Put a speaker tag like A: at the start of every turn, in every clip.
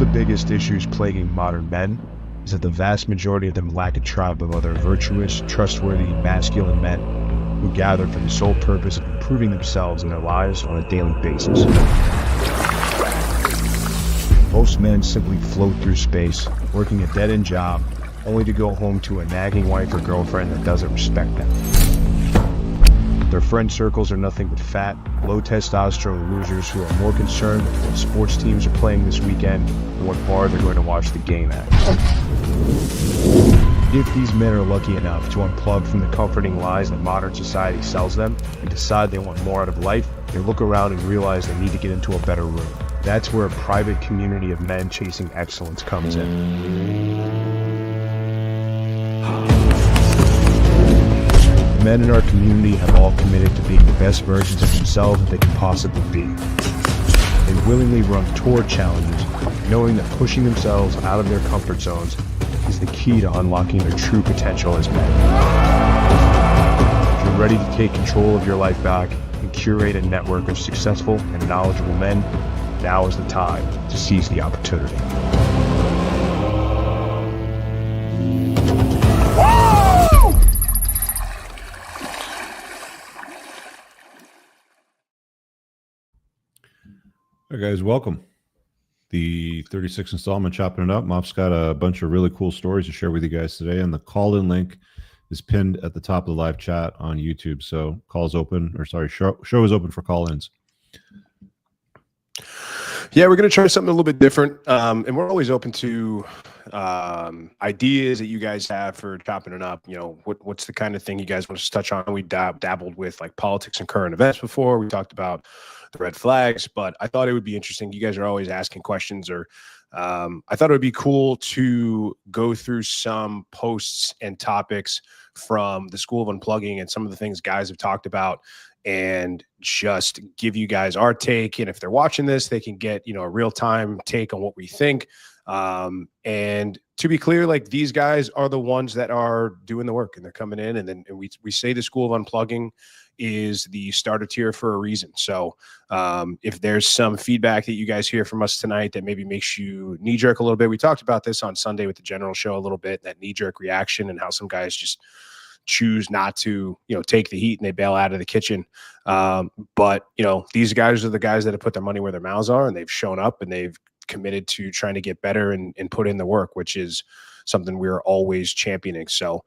A: the biggest issues plaguing modern men is that the vast majority of them lack a tribe of other virtuous, trustworthy, masculine men who gather for the sole purpose of improving themselves and their lives on a daily basis. Most men simply float through space, working a dead-end job, only to go home to a nagging wife or girlfriend that doesn't respect them. Their friend circles are nothing but fat, low testosterone losers who are more concerned with what sports teams are playing this weekend and what bar they're going to watch the game at. If these men are lucky enough to unplug from the comforting lies that modern society sells them and decide they want more out of life, they look around and realize they need to get into a better room. That's where a private community of men chasing excellence comes in. Men in our community have all committed to being the best versions of themselves that they can possibly be. They willingly run toward challenges, knowing that pushing themselves out of their comfort zones is the key to unlocking their true potential as men. If you're ready to take control of your life back and curate a network of successful and knowledgeable men, now is the time to seize the opportunity.
B: Hey guys, welcome. The 36th installment, Chopping It Up. Moff's got a bunch of really cool stories to share with you guys today, and the call-in link is pinned at the top of the live chat on YouTube. So call's open, or sorry, show is open for call-ins.
C: Yeah, we're going to try something a little bit different, and we're always open to ideas that you guys have for chopping it up. You know, what's the kind of thing you guys want us to touch on? We dabbled with like politics and current events before. We talked about the red flags, but I thought it would be interesting. You guys are always asking questions, or I thought it would be cool to go through some posts and topics from the School of Unplugging and some of the things guys have talked about, and just give you guys our take. And if they're watching this, they can get, you know, a real-time take on what we think. And to be clear, like, these guys are the ones that are doing the work, and they're coming in, and then we say the School of Unplugging is the starter tier for a reason. So if there's some feedback that you guys hear from us tonight that maybe makes you knee-jerk a little bit, we talked about this on Sunday with the general show a little bit, that knee-jerk reaction and how some guys just choose not to, you know, take the heat and they bail out of the kitchen. But, you know, these guys are the guys that have put their money where their mouths are, and they've shown up and they've committed to trying to get better and put in the work, which is something we're always championing. So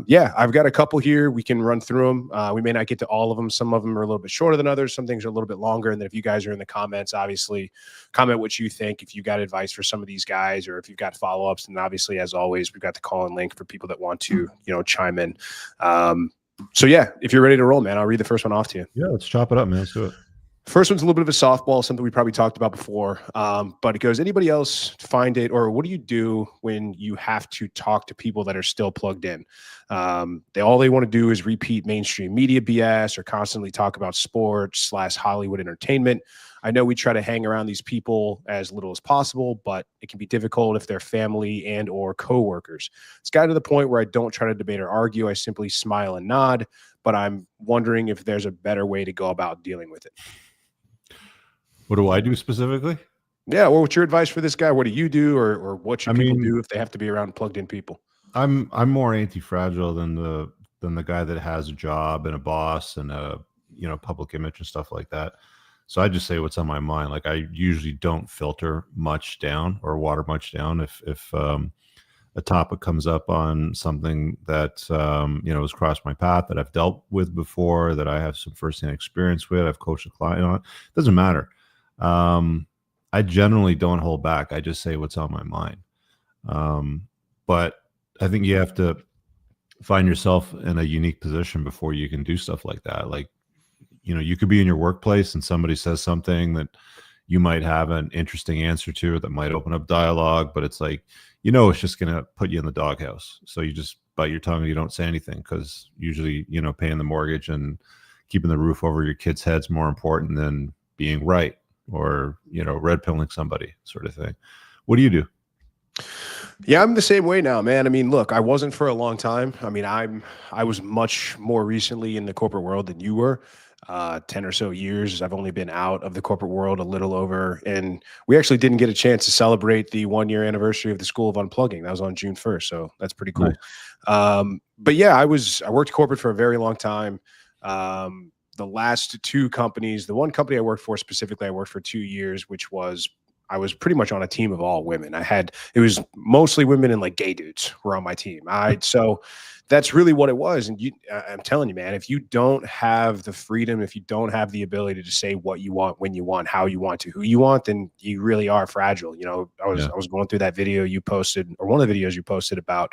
C: yeah, I've got a couple here. We can run through them. We may not get to all of them. Some of them are a little bit shorter than others. Some things are a little bit longer. And then if you guys are in the comments, obviously comment what you think. If you got advice for some of these guys, or if you've got follow-ups, and obviously, as always, we've got the call-in link for people that want to, you know, chime in. So yeah, if you're ready to roll, man, I'll read the first one off to you.
B: Yeah, let's chop it up, man. Let's do it.
C: First one's a little bit of a softball, something we probably talked about before, but it goes, anybody else find it, or what do you do when you have to talk to people that are still plugged in? All they want to do is repeat mainstream media BS, or constantly talk about sports / Hollywood entertainment. I know we try to hang around these people as little as possible, but it can be difficult if they're family and or coworkers. It's gotten to the point where I don't try to debate or argue. I simply smile and nod, but I'm wondering if there's a better way to go about dealing with it.
B: What do I do specifically?
C: Yeah, well, what's your advice for this guy? What do you do, or what should people do if they have to be around plugged in people?
B: I'm more anti-fragile than the guy that has a job and a boss and a, you know, public image and stuff like that. So I just say what's on my mind. Like, I usually don't filter much down or water much down. If a topic comes up on something that you know, has crossed my path, that I've dealt with before, that I have some firsthand experience with, I've coached a client on, it doesn't matter. I generally don't hold back. I just say what's on my mind. But I think you have to find yourself in a unique position before you can do stuff like that. Like, you know, you could be in your workplace and somebody says something that you might have an interesting answer to, that might open up dialogue, but it's like, you know, it's just going to put you in the doghouse. So you just bite your tongue and you don't say anything, because usually, you know, paying the mortgage and keeping the roof over your kids' heads more important than being right, or, you know, red pilling somebody, sort of thing. What do you do?
C: Yeah, I'm the same way now, man. I mean, look, I wasn't for a long time. I mean, I was much more recently in the corporate world than you were. 10 or so years. I've only been out of the corporate world a little over, and we actually didn't get a chance to celebrate the 1 year anniversary of the School of Unplugging. That was on June 1st. So that's pretty cool.
B: Nice.
C: But yeah, I worked corporate for a very long time. The last two companies, the one company I worked for specifically, I worked for 2 years, I was pretty much on a team of all women. It was mostly women and like gay dudes were on my team. So that's really what it was. And I'm telling you, man, if you don't have the freedom, if you don't have the ability to say what you want, when you want, how you want to, who you want, then you really are fragile. You know, I was going through that video you posted, or one of the videos you posted about,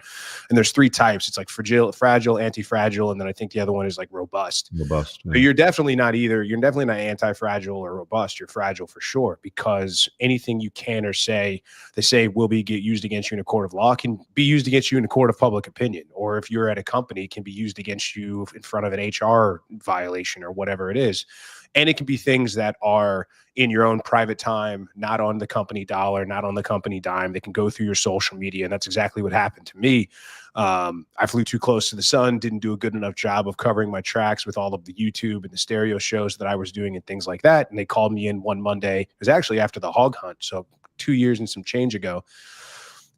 C: and there's 3 types. It's like fragile, anti-fragile, and then I think the other one is like robust.
B: Robust. Yeah.
C: But you're definitely not anti-fragile or robust. You're fragile for sure, because anything you can or say, they say will be used against you in a court of law, can be used against you in a court of public opinion, or if you're at a company, can be used against you in front of an HR violation or whatever it is. And it can be things that are in your own private time, not on the company dollar, not on the company dime. They can go through your social media. And that's exactly what happened to me. I flew too close to the sun, didn't do a good enough job of covering my tracks with all of the YouTube and the stereo shows that I was doing and things like that. And they called me in one Monday. It was actually after the hog hunt. So 2 years and some change ago.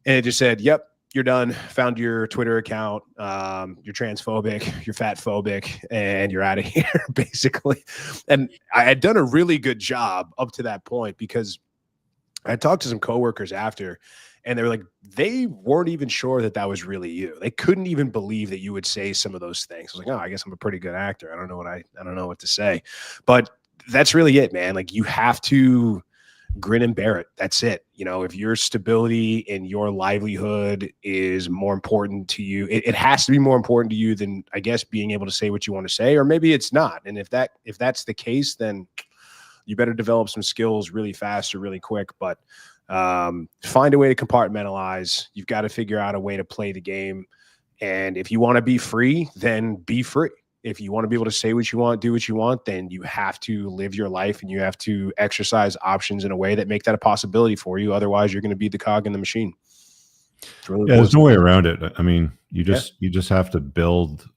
C: And it just said, yep, you're done. Found your Twitter account. You're transphobic, you're fat phobic, and you're out of here, basically. And I had done a really good job up to that point, because I talked to some coworkers after, and they were like, they weren't even sure that was really you. They couldn't even believe that you would say some of those things. I was like, oh, I guess I'm a pretty good actor. I don't know what to say. But that's really it, man. Like, you have to grin and bear it. That's it. You know, if your stability and your livelihood is more important to you, it has to be more important to you than, I guess, being able to say what you want to say, or maybe it's not. And if that's the case, then you better develop some skills really fast or really quick. But find a way to compartmentalize. You've got to figure out a way to play the game. And if you want to be free, then be free. If you want to be able to say what you want, do what you want, then you have to live your life, and you have to exercise options in a way that make that a possibility for you. Otherwise, you're going to be the cog in the machine. Really,
B: there's no way around it. I mean, you just have to build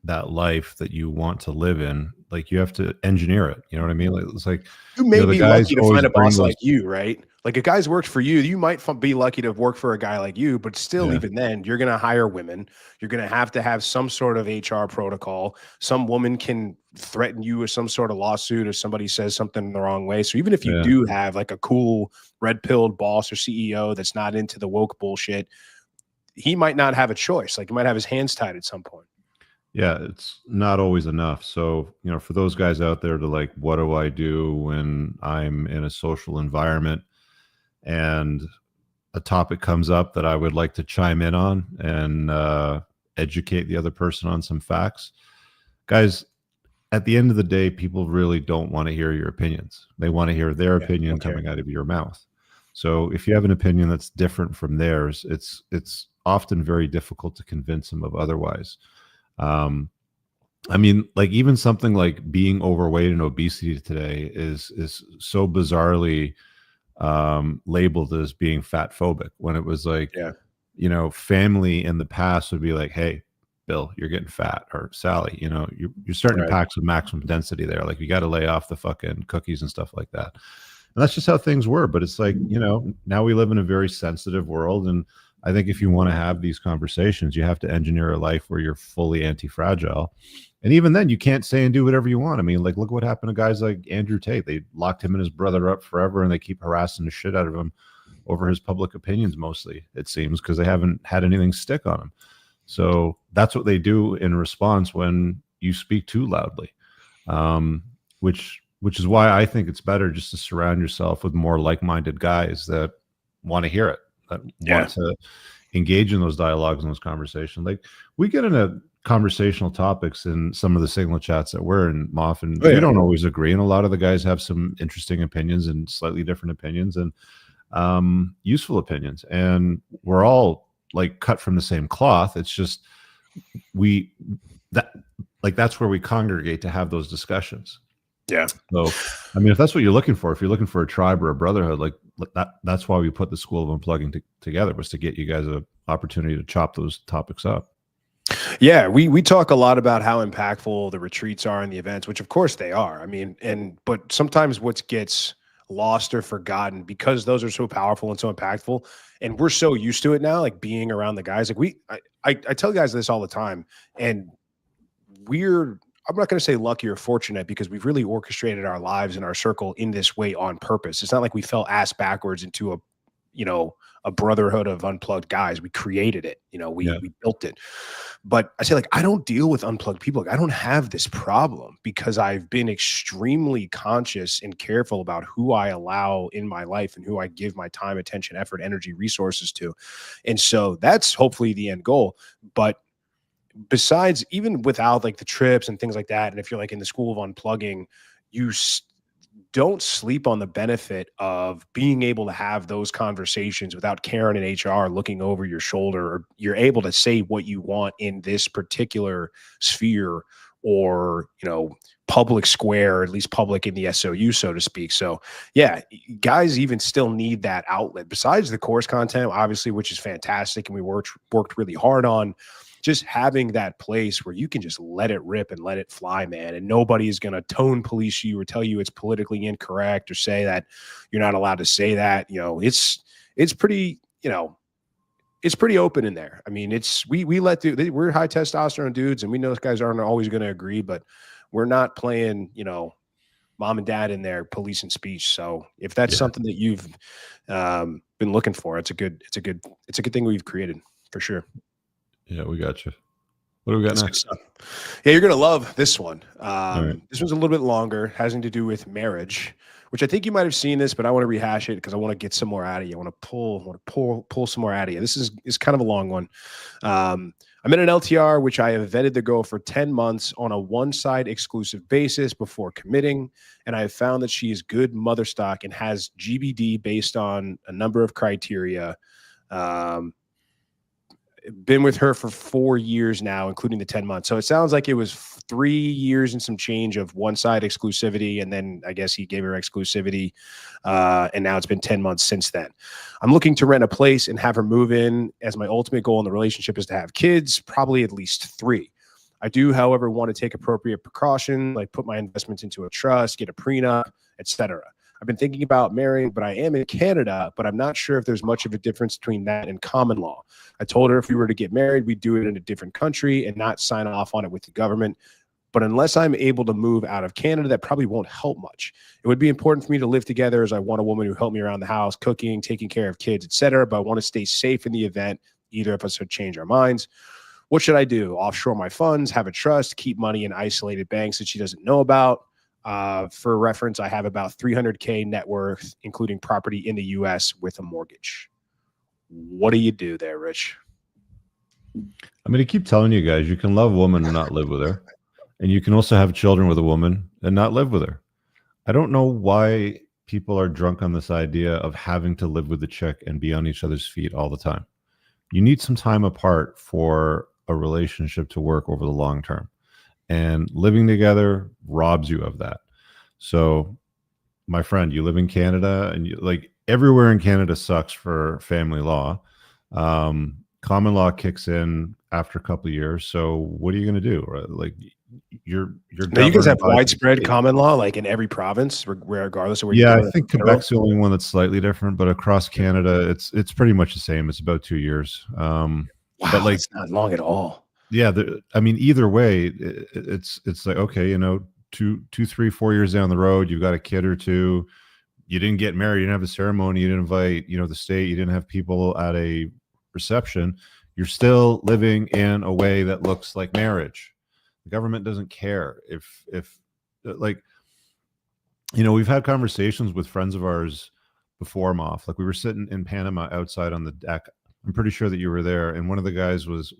B: that life that you want to live in. Like, you have to engineer it. You know what I mean? Like, it's like,
C: you may be lucky to find a boss like you, right? Like, a guy's worked for you. You might be lucky to work for a guy like you, but still, even then, you're going to hire women. You're going to have some sort of HR protocol. Some woman can threaten you with some sort of lawsuit if somebody says something the wrong way. So even if you do have like a cool red-pilled boss or CEO that's not into the woke bullshit, he might not have a choice. Like, he might have his hands tied at some point.
B: Yeah, it's not always enough. So, you know, for those guys out there to like, what do I do when I'm in a social environment and a topic comes up that I would like to chime in on and educate the other person on some facts? Guys, at the end of the day, people really don't want to hear your opinions. They want to hear their opinion coming out of your mouth. So if you have an opinion that's different from theirs, it's often very difficult to convince them of otherwise. I mean, like, even something like being overweight and obesity today is so bizarrely labeled as being fat phobic, when it was like, you know, family in the past would be like, hey, Bill, you're getting fat, or Sally, you know, you're starting to pack some maximum density there. Like, you got to lay off the fucking cookies and stuff like that. And that's just how things were. But it's like, you know, now we live in a very sensitive world. And I think if you want to have these conversations, you have to engineer a life where you're fully anti-fragile. And even then, you can't say and do whatever you want. I mean, like, look what happened to guys like Andrew Tate. They locked him and his brother up forever, and they keep harassing the shit out of him over his public opinions, mostly, it seems, because they haven't had anything stick on him. So that's what they do in response when you speak too loudly, which is why I think it's better just to surround yourself with more like-minded guys that want to hear it, that want to engage in those dialogues and those conversations. Like, we get into conversational topics in some of the signal chats that we're in, Moff, and we don't always agree. And a lot of the guys have some interesting opinions and slightly different opinions and useful opinions. And we're all like cut from the same cloth. It's just that's where we congregate to have those discussions. Yeah. So, I mean, if that's what you're looking for, if you're looking for a tribe or a brotherhood, like that's why we put the School of Unplugging together, was to get you guys an opportunity to chop those topics up.
C: Yeah, we talk a lot about how impactful the retreats are and the events, which of course they are. I mean, but sometimes what gets lost or forgotten because those are so powerful and so impactful, and we're so used to it now, like being around the guys. Like I tell guys this all the time, and we're I'm not going to say lucky or fortunate because we've really orchestrated our lives and our circle in this way on purpose. It's not like we fell ass backwards into you know, a brotherhood of unplugged guys. We created it,
B: Yeah.
C: we built it. But I say, like, I don't deal with unplugged people. Like, I don't have this problem because I've been extremely conscious and careful about who I allow in my life and who I give my time, attention, effort, energy, resources to. And so that's hopefully the end goal. But besides, even without like the trips and things like that, and if you're like in the school of unplugging, you don't sleep on the benefit of being able to have those conversations without Karen and HR looking over your shoulder, or you're able to say what you want in this particular sphere, or, public square, or at least public in the SOU, so to speak. So yeah, guys even still need that outlet besides the course content, obviously, which is fantastic. And we worked really hard on just having that place where you can just let it rip and let it fly, man. And nobody is going to tone police you or tell you it's politically incorrect or say that you're not allowed to say that. It's pretty, it's pretty open in there. I mean, we're high testosterone dudes, and we know those guys aren't always going to agree, but we're not playing, mom and dad in there policing speech. So if that's something that you've been looking for, it's a good thing we've created for sure.
B: Yeah, we got you. What do we got next?
C: Yeah, you're going to love this one.
B: Right.
C: This one's a little bit longer, having to do with marriage, which I think you might have seen this, but I want to rehash it because I want to get some more out of you. I want to pull some more out of you. This is kind of a long one. I'm in an LTR, which I have vetted the girl for 10 months on a one-side exclusive basis before committing. And I have found that she is good mother stock and has GBD based on a number of criteria. Been with her for 4 years now, including the 10 months. So it sounds like it was 3 years and some change of one side exclusivity. And then I guess he gave her exclusivity. And now it's been 10 months since then. I'm looking to rent a place and have her move in, as my ultimate goal in the relationship is to have kids, probably at least 3. I do, however, want to take appropriate precautions, like put my investments into a trust, get a prenup, etc. I've been thinking about marrying, but I am in Canada, but I'm not sure if there's much of a difference between that and common law. I told her if we were to get married, we'd do it in a different country and not sign off on it with the government. But unless I'm able to move out of Canada, that probably won't help much. It would be important for me to live together, as I want a woman who help me around the house, cooking, taking care of kids, etc. But I want to stay safe in the event either of us would change our minds. What should I do? Offshore my funds, have a trust, keep money in isolated banks that she doesn't know about. For reference, I have about $300K net worth, including property in the US with a mortgage. What do you do there, Rich?
B: I'm going to keep telling you guys, you can love a woman and not live with her. And you can also have children with a woman and not live with her. I don't know why people are drunk on this idea of having to live with the chick and be on each other's feet all the time. You need some time apart for a relationship to work over the long term. And living together robs you of that. So, my friend, you live in Canada, and everywhere in Canada sucks for family law. Common law kicks in after a couple of years. So, what are you going to do? Right? Like, you're.
C: Now, you guys have widespread common law, like in every province, regardless of where.
B: Yeah, I think Quebec's the only one that's slightly different, but across Canada, it's pretty much the same. It's about 2 years.
C: Wow, but it's not long at all.
B: Yeah, I mean, either way, it's like, okay, 2, 3, 4 years down the road, you've got a kid or two. You didn't get married, you didn't have a ceremony, you didn't invite, the state, you didn't have people at a reception. You're still living in a way that looks like marriage. The government doesn't care if we've had conversations with friends of ours before, Moff. Like, we were sitting in Panama outside on the deck. I'm pretty sure that you were there, and one of the guys was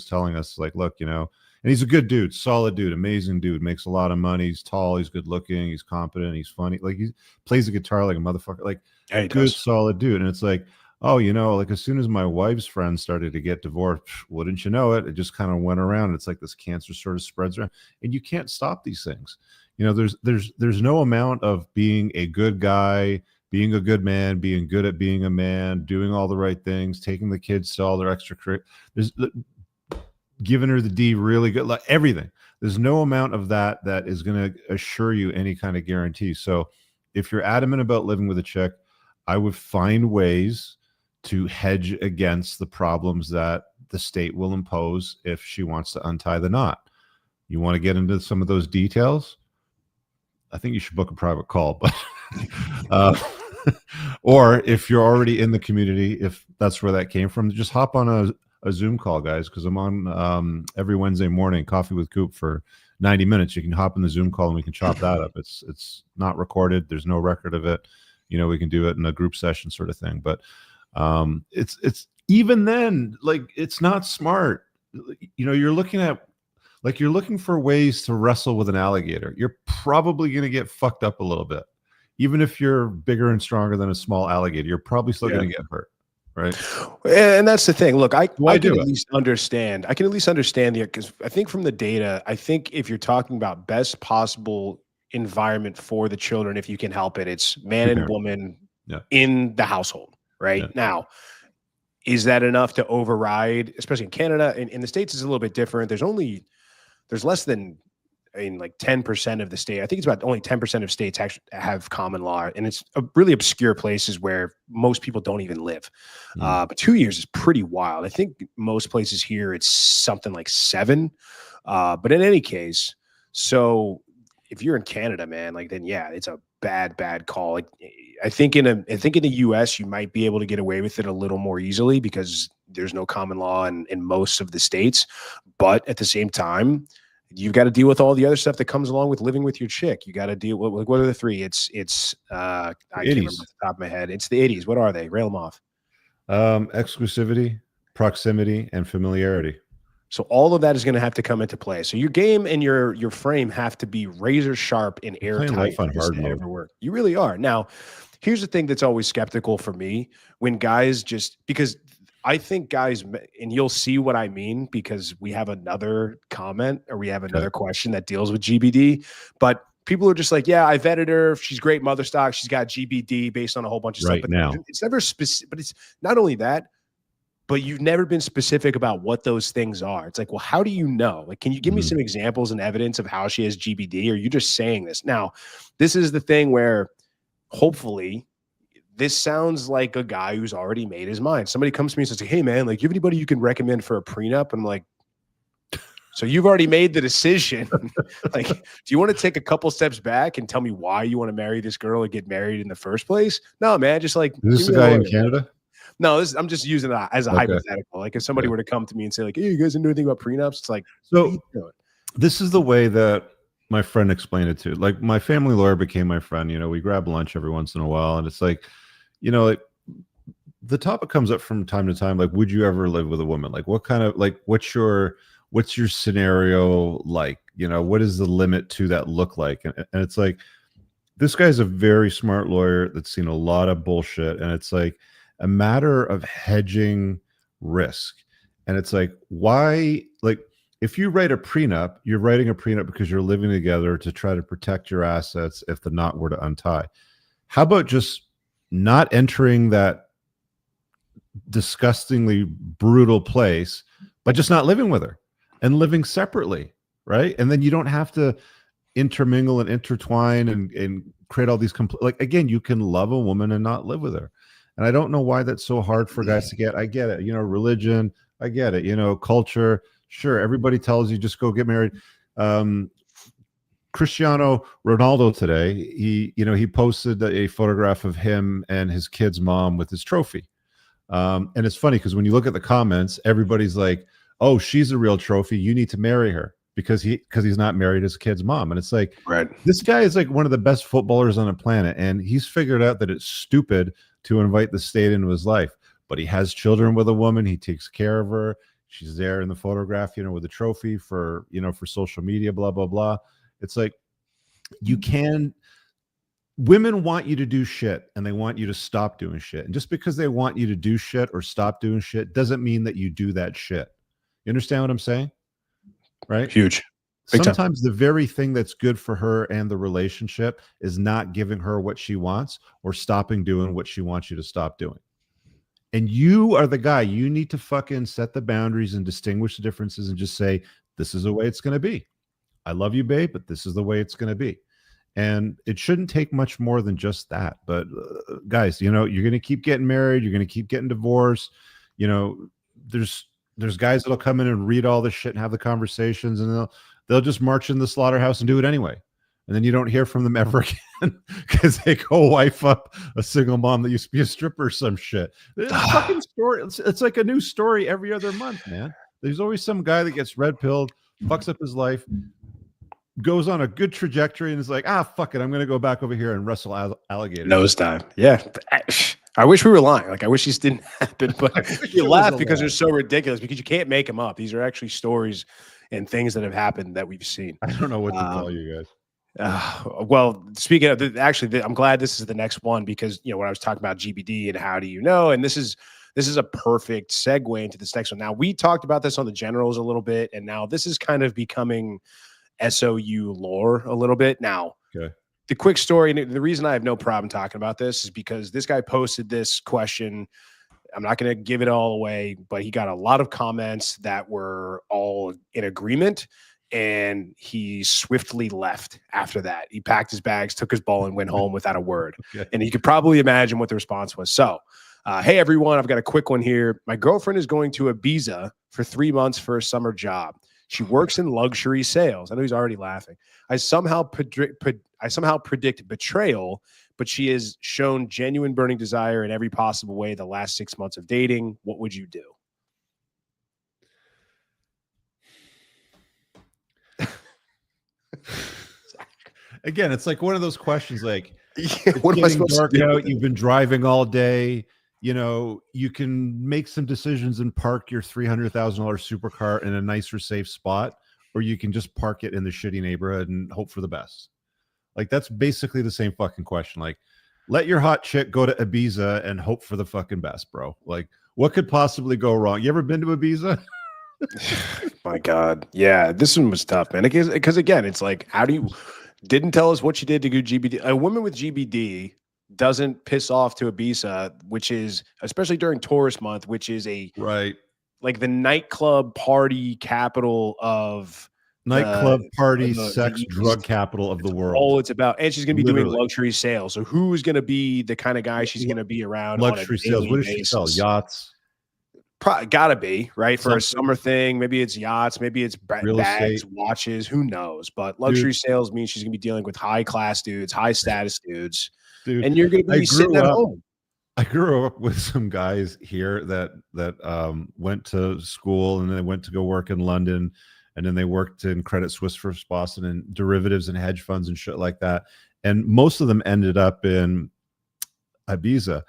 B: telling us, like, look, and he's a good dude, solid dude, amazing dude, makes a lot of money, he's tall, he's good looking, he's competent, he's funny, like, he plays the guitar like a motherfucker, like, yeah, good, solid dude. And it's like, oh, like, as soon as my wife's friends started to get divorced, wouldn't you know it, it just kind of went around. It's like this cancer sort of spreads around, and you can't stop these things. There's no amount of being a good guy, being a good man, being good at being a man, doing all the right things, taking the kids to all their extracurriculars. giving her the D really good, like everything. There's no amount of that is going to assure you any kind of guarantee. So if you're adamant about living with a chick, I would find ways to hedge against the problems that the state will impose if she wants to untie the knot. You want to get into some of those details? I think you should book a private call, but or if you're already in the community, if that's where that came from, just hop on a Zoom call, guys, because I'm on every Wednesday morning, Coffee with Coop for 90 minutes. You can hop in the Zoom call and we can chop that up. It's not recorded. There's no record of it. You know, we can do it in a group session sort of thing. But it's even then, like, it's not smart. You know, you're looking for ways to wrestle with an alligator. You're probably going to get fucked up a little bit. Even if you're bigger and stronger than a small alligator, you're probably still going to get hurt. Right.
C: And that's the thing. Look, I can at
B: it?
C: least understand. I can at least understand because I think from the data, I think if you're talking about best possible environment for the children, if you can help it, it's man and woman in the household. Right.
B: Yeah.
C: Now, is that enough to override, especially in Canada? In the States, it's a little bit different. There's less than, I mean, like 10% of the state. I think it's about only 10% of states actually have common law, and it's a really obscure places where most people don't even live. But 2 years is pretty wild. I think most places here it's something like 7. But in any case, so if you're in Canada, man, like then yeah, it's a bad call. Like I think in the US you might be able to get away with it a little more easily because there's no common law in most of the states. But at the same time, you've got to deal with all the other stuff that comes along with living with your chick. You got to deal with what are the 3? It's I can't remember off the top of my head. It's the 80s. What are they? Rail them off.
B: Exclusivity, proximity, and familiarity.
C: So all of that is going to have to come into play. So your game and your frame have to be razor sharp and airtight for this to ever work. You really are. Now, here's the thing that's always skeptical for me when guys because I think guys, and you'll see what I mean because we have another comment or we have another question that deals with GBD, but people are just like, yeah, I vetted her. She's great mother stock. She's got GBD based on a whole bunch of stuff. But
B: now
C: it's never specific, but it's not only that, but you've never been specific about what those things are. It's like, well, how do you know? Like, can you give me some examples and evidence of how she has GBD? Or are you just saying this? Now, this is the thing where hopefully this sounds like a guy who's already made his mind. Somebody comes to me and says, hey, man, like, you have anybody you can recommend for a prenup? And I'm like, so you've already made the decision. Like, do you want to take a couple steps back and tell me why you want to marry this girl or get married in the first place? No, man, just like.
B: Is this the guy in Canada?
C: No, I'm just using that as a hypothetical. Like if somebody were to come to me and say like, hey, you guys didn't do anything about prenups. It's like,
B: so this is the way that my friend explained it to. Like my family lawyer became my friend. You know, we grab lunch every once in a while. And it's like, you know, like the topic comes up from time to time. Like, would you ever live with a woman? Like what kind of, like, what's your scenario like? You know, what does the limit to that look like? And it's like, this guy's a very smart lawyer that's seen a lot of bullshit. And it's like a matter of hedging risk. And it's like, why, like, if you write a prenup, you're writing a prenup because you're living together to try to protect your assets if the knot were to untie. How about just not entering that disgustingly brutal place, but just not living with her and living separately, right? And then you don't have to intermingle and intertwine and create all these like, again, you can love a woman and not live with her. And I don't know why that's so hard for guys to get. I get it, you know, religion, I get it, you know, culture. Sure, everybody tells you just go get married. Cristiano Ronaldo today, he posted a photograph of him and his kid's mom with his trophy. And it's funny because when you look at the comments, everybody's like, "Oh, she's a real trophy. You need to marry her because he's not married his kid's mom." And it's like,
C: right,
B: this guy is like one of the best footballers on the planet, and he's figured out that it's stupid to invite the state into his life. But he has children with a woman. He takes care of her. She's there in the photograph, you know, with a trophy for, you know, for social media, blah, blah, blah. It's like, women want you to do shit and they want you to stop doing shit. And just because they want you to do shit or stop doing shit doesn't mean that you do that shit. You understand what I'm saying? Right?
C: Huge.
B: Sometimes the very thing that's good for her and the relationship is not giving her what she wants or stopping doing what she wants you to stop doing. And you are the guy. You need to fucking set the boundaries and distinguish the differences and just say, this is the way it's going to be. I love you, babe, but this is the way it's going to be. And it shouldn't take much more than just that. But guys, you know, you're going to keep getting married. You're going to keep getting divorced. You know, there's guys that'll come in and read all this shit and have the conversations, and they'll just march in the slaughterhouse and do it anyway. And then you don't hear from them ever again because they go wife up a single mom that used to be a stripper or some shit. It's a fucking story. It's like a new story every other month, man. There's always some guy that gets red pilled, fucks up his life, goes on a good trajectory, and is like, fuck it, I'm going to go back over here and wrestle alligators.
C: Nosedive. Yeah. I wish we were lying. Like, I wish this didn't happen, but you laugh because they're so ridiculous, because you can't make them up. These are actually stories and things that have happened that we've seen.
B: I don't know what to tell you guys.
C: Well, speaking of, actually, I'm glad this is the next one, because, you know, when I was talking about GBD and how do you know, and this is a perfect segue into this next one. Now, we talked about this on the generals a little bit, and now this is kind of becoming SOU lore a little bit. Now,
B: okay.
C: The quick story, and the reason I have no problem talking about this is because this guy posted this question. I'm not going to give it all away, but he got a lot of comments that were all in agreement, and he swiftly left after that. He packed his bags, took his ball, and went home without a word. Okay. And you could probably imagine what the response was. So, hey, everyone, I've got a quick one here. My girlfriend is going to Ibiza for 3 months for a summer job. She works in luxury sales. I know he's already laughing. I somehow predict betrayal, but she has shown genuine burning desire in every possible way the last 6 months of dating. What would you do?
B: Again, it's like one of those questions like,
C: what am I supposed to do?
B: You've been driving all day. You know, you can make some decisions and park your $300,000 supercar in a nicer, safe spot, or you can just park it in the shitty neighborhood and hope for the best. Like, that's basically the same fucking question. Like, let your hot chick go to Ibiza and hope for the fucking best, bro. Like, what could possibly go wrong? You ever been to Ibiza?
C: My God. Yeah, this one was tough, man. Because again, it's like, how do you didn't tell us what she did to go GBD? A woman with GBD doesn't piss off to Ibiza, which is, especially during tourist month, which is like the nightclub party capital of
B: sex, drug capital of the world.
C: All it's about. And she's going to be doing luxury sales. So who's going to be the kind of guy she's going to be around?
B: Luxury sales. What does she sell? Yachts.
C: Gotta be, right? For a summer thing, maybe it's yachts, maybe it's bags, watches, who knows? But luxury sales means she's gonna be dealing with high class dudes, high status dudes, and you're gonna be sitting at home.
B: I grew up with some guys here that went to school, and then they went to go work in London, and then they worked in Credit Suisse for Boston and derivatives and hedge funds and shit like that. And most of them ended up in Ibiza.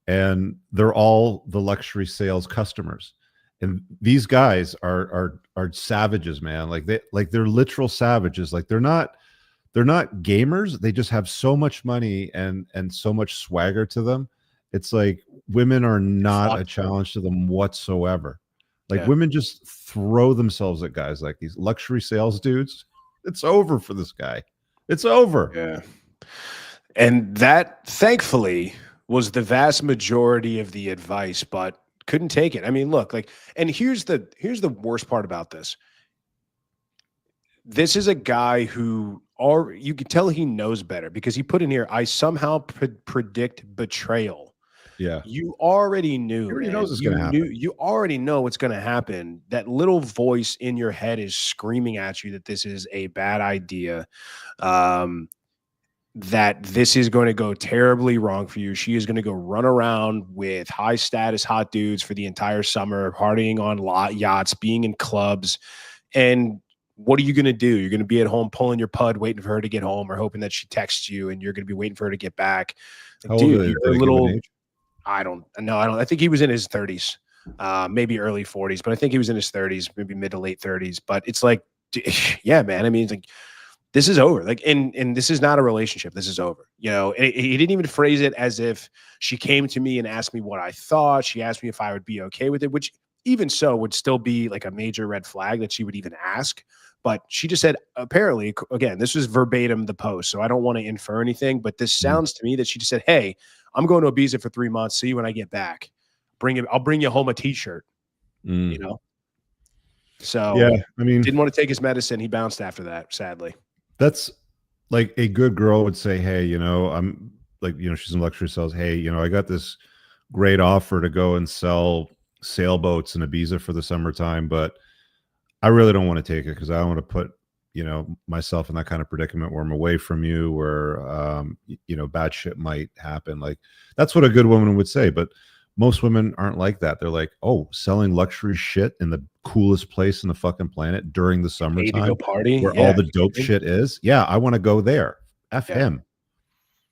B: And they're all the luxury sales customers, and these guys are savages, man. They're literal savages. Like, they're not gamers. They just have so much money and so much swagger to them. It's like women are not a challenge to them whatsoever. Like, women just throw themselves at guys like these luxury sales dudes. It's over for this guy. It's over.
C: Yeah, and that, thankfully, was the vast majority of the advice, but couldn't take it. I mean, look, like, and here's the worst part about this. This is a guy who, you can tell he knows better, because he put in here, I somehow predict betrayal.
B: Yeah.
C: You already knew.
B: He already knows it's going to happen.
C: You already know what's going to happen. That little voice in your head is screaming at you that this is a bad idea. That this is going to go terribly wrong for you. She is going to go run around with high status hot dudes for the entire summer, partying on yachts, being in clubs. And what are you going to do? You're going to be at home pulling your pud, waiting for her to get home, or hoping that she texts you, and you're going to be waiting for her to get back. Like, dude, you're a little, I don't know. I think he was in his 30s, maybe early 40s, but I think he was in his 30s, maybe mid to late 30s. But it's like, yeah, man. I mean, it's like, this is over. Like, and this is not a relationship. This is over. You know, he didn't even phrase it as if she came to me and asked me what I thought. She asked me if I would be okay with it, which even so would still be like a major red flag that she would even ask. But she just said, apparently, again, this was verbatim the post, so I don't want to infer anything, but this sounds to me that she just said, hey, I'm going to Ibiza for 3 months. See you when I get back. I'll bring you home a t-shirt,
B: Mm.
C: you know? So
B: Yeah, I mean,
C: didn't want to take his medicine. He bounced after that, sadly.
B: that's like a good girl would say, hey, you know, I'm like, you know, she's in luxury sales. Hey, you know, I got this great offer to go and sell sailboats in Ibiza for the summertime, but I really don't want to take it because I don't want to put, you know, myself in that kind of predicament where I'm away from you, where, you know, bad shit might happen. Like that's what a good woman would say. But most women aren't like that. They're like, oh, selling luxury shit in the coolest place in the fucking planet during the
C: Paid to go
B: summertime
C: party.
B: where
C: Yeah.
B: all the dope shit is. Yeah, I want to go there. F
C: Yeah.
B: him.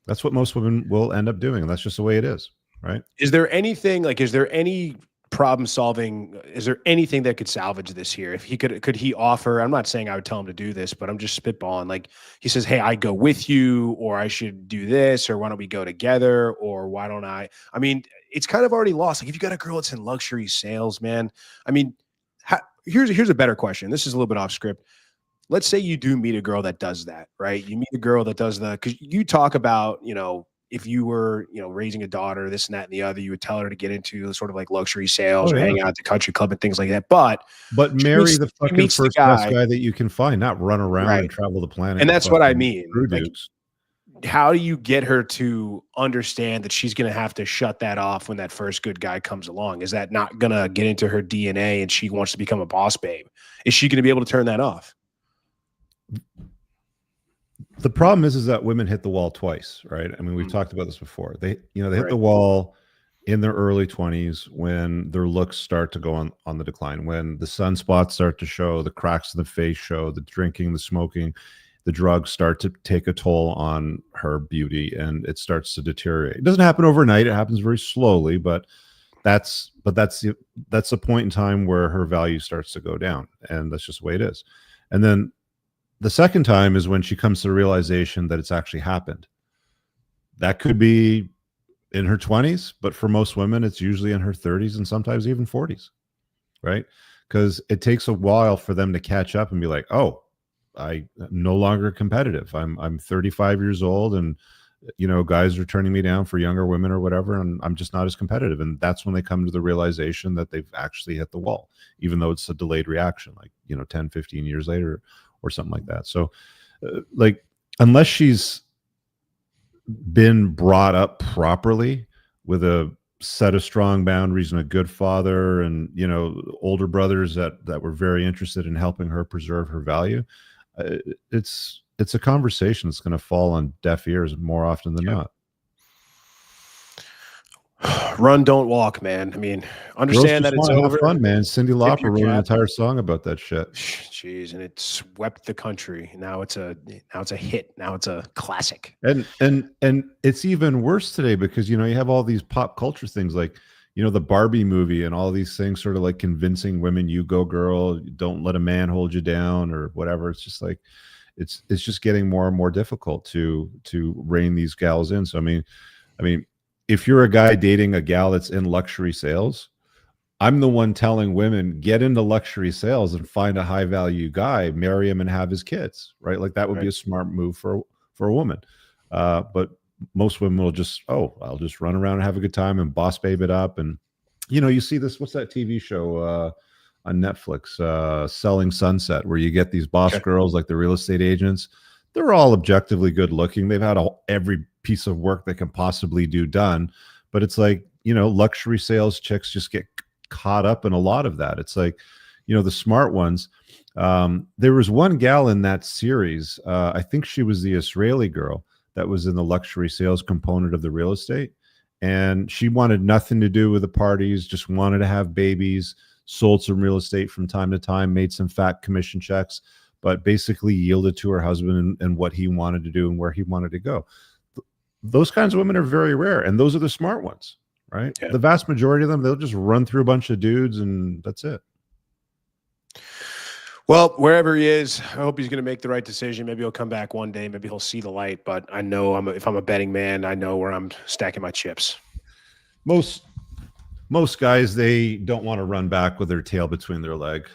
B: That's what most women will end up doing. And that's just the way it is. Right.
C: Is there anything like, is there any problem solving? Is there anything that could salvage this here? If he could he offer, I'm not saying I would tell him to do this, but I'm just spitballing. Like he says, hey, I go with you, or I should do this, or why don't we go together? Or why don't I mean, it's kind of already lost. Like if you got a girl that's in luxury sales, man, I mean, here's a better question. This is a little bit off script. Let's say you do meet a girl that does that, right? You meet a girl that does because you talk about, you know, if you were, you know, raising a daughter, this and that and the other, you would tell her to get into sort of like luxury sales or hang out at the country club and things like that. But
B: marry the fucking first best guy that you can find, not run around and travel the planet.
C: And that's what I mean.
B: Like,
C: how do you get her to understand that she's going to have to shut that off when that first good guy comes along? Is that not going to get into her DNA and she wants to become a boss babe? Is she going to be able to turn that off?
B: The problem is that women hit the wall twice, right? I mean, we've talked about this before. They hit the wall in their early 20s when their looks start to go on the decline, when the sunspots start to show, the cracks in the face show, the drinking, the smoking, the drugs start to take a toll on her beauty, and it starts to deteriorate. It doesn't happen overnight; it happens very slowly, but that's the point in time where her value starts to go down, and that's just the way it is. And then the second time is when she comes to the realization that it's actually happened. That could be in her 20s, but for most women, it's usually in her 30s and sometimes even 40s, right? Because it takes a while for them to catch up and be like, oh, I'm no longer competitive. I'm 35 years old, and you know, guys are turning me down for younger women or whatever, and I'm just not as competitive. And that's when they come to the realization that they've actually hit the wall, even though it's a delayed reaction, like, you know, 10, 15 years later or something like that. So like, unless she's been brought up properly with a set of strong boundaries and a good father and, you know, older brothers that were very interested in helping her preserve her value, it's a conversation that's going to fall on deaf ears more often than not.
C: Run, don't walk, man. I mean, understand that it's over.
B: Have fun, man. Cyndi Lauper wrote an entire song about that shit.
C: Jeez, and it swept the country. Now it's a hit. Now it's a classic.
B: And it's even worse today because, you know, you have all these pop culture things like, you know, the Barbie movie and all these things sort of like convincing women, you go girl, don't let a man hold you down or whatever. It's just like, it's just getting more and more difficult to rein these gals in. So, I mean, if you're a guy dating a gal that's in luxury sales, I'm the one telling women, get into luxury sales and find a high value guy, marry him and have his kids, right? Like that would be a smart move for a woman. But most women will just, I'll just run around and have a good time and boss babe it up. And, you know, you see this, what's that TV show on Netflix, Selling Sunset, where you get these boss girls, like the real estate agents. They're all objectively good looking. They've had every piece of work they can possibly do done. But it's like, you know, luxury sales chicks just get caught up in a lot of that. It's like, you know, the smart ones. There was one gal in that series. I think she was the Israeli girl that was in the luxury sales component of the real estate. And she wanted nothing to do with the parties, just wanted to have babies, sold some real estate from time to time, made some fat commission checks, but basically yielded to her husband and what he wanted to do and where he wanted to go. Those kinds of women are very rare. And those are the smart ones, right? Yeah. The vast majority of them, they'll just run through a bunch of dudes and that's it.
C: Well, wherever he is, I hope he's going to make the right decision. Maybe he'll come back one day. Maybe he'll see the light. But I know if I'm a betting man, I know where I'm stacking my chips.
B: Most guys, they don't want to run back with their tail between their leg.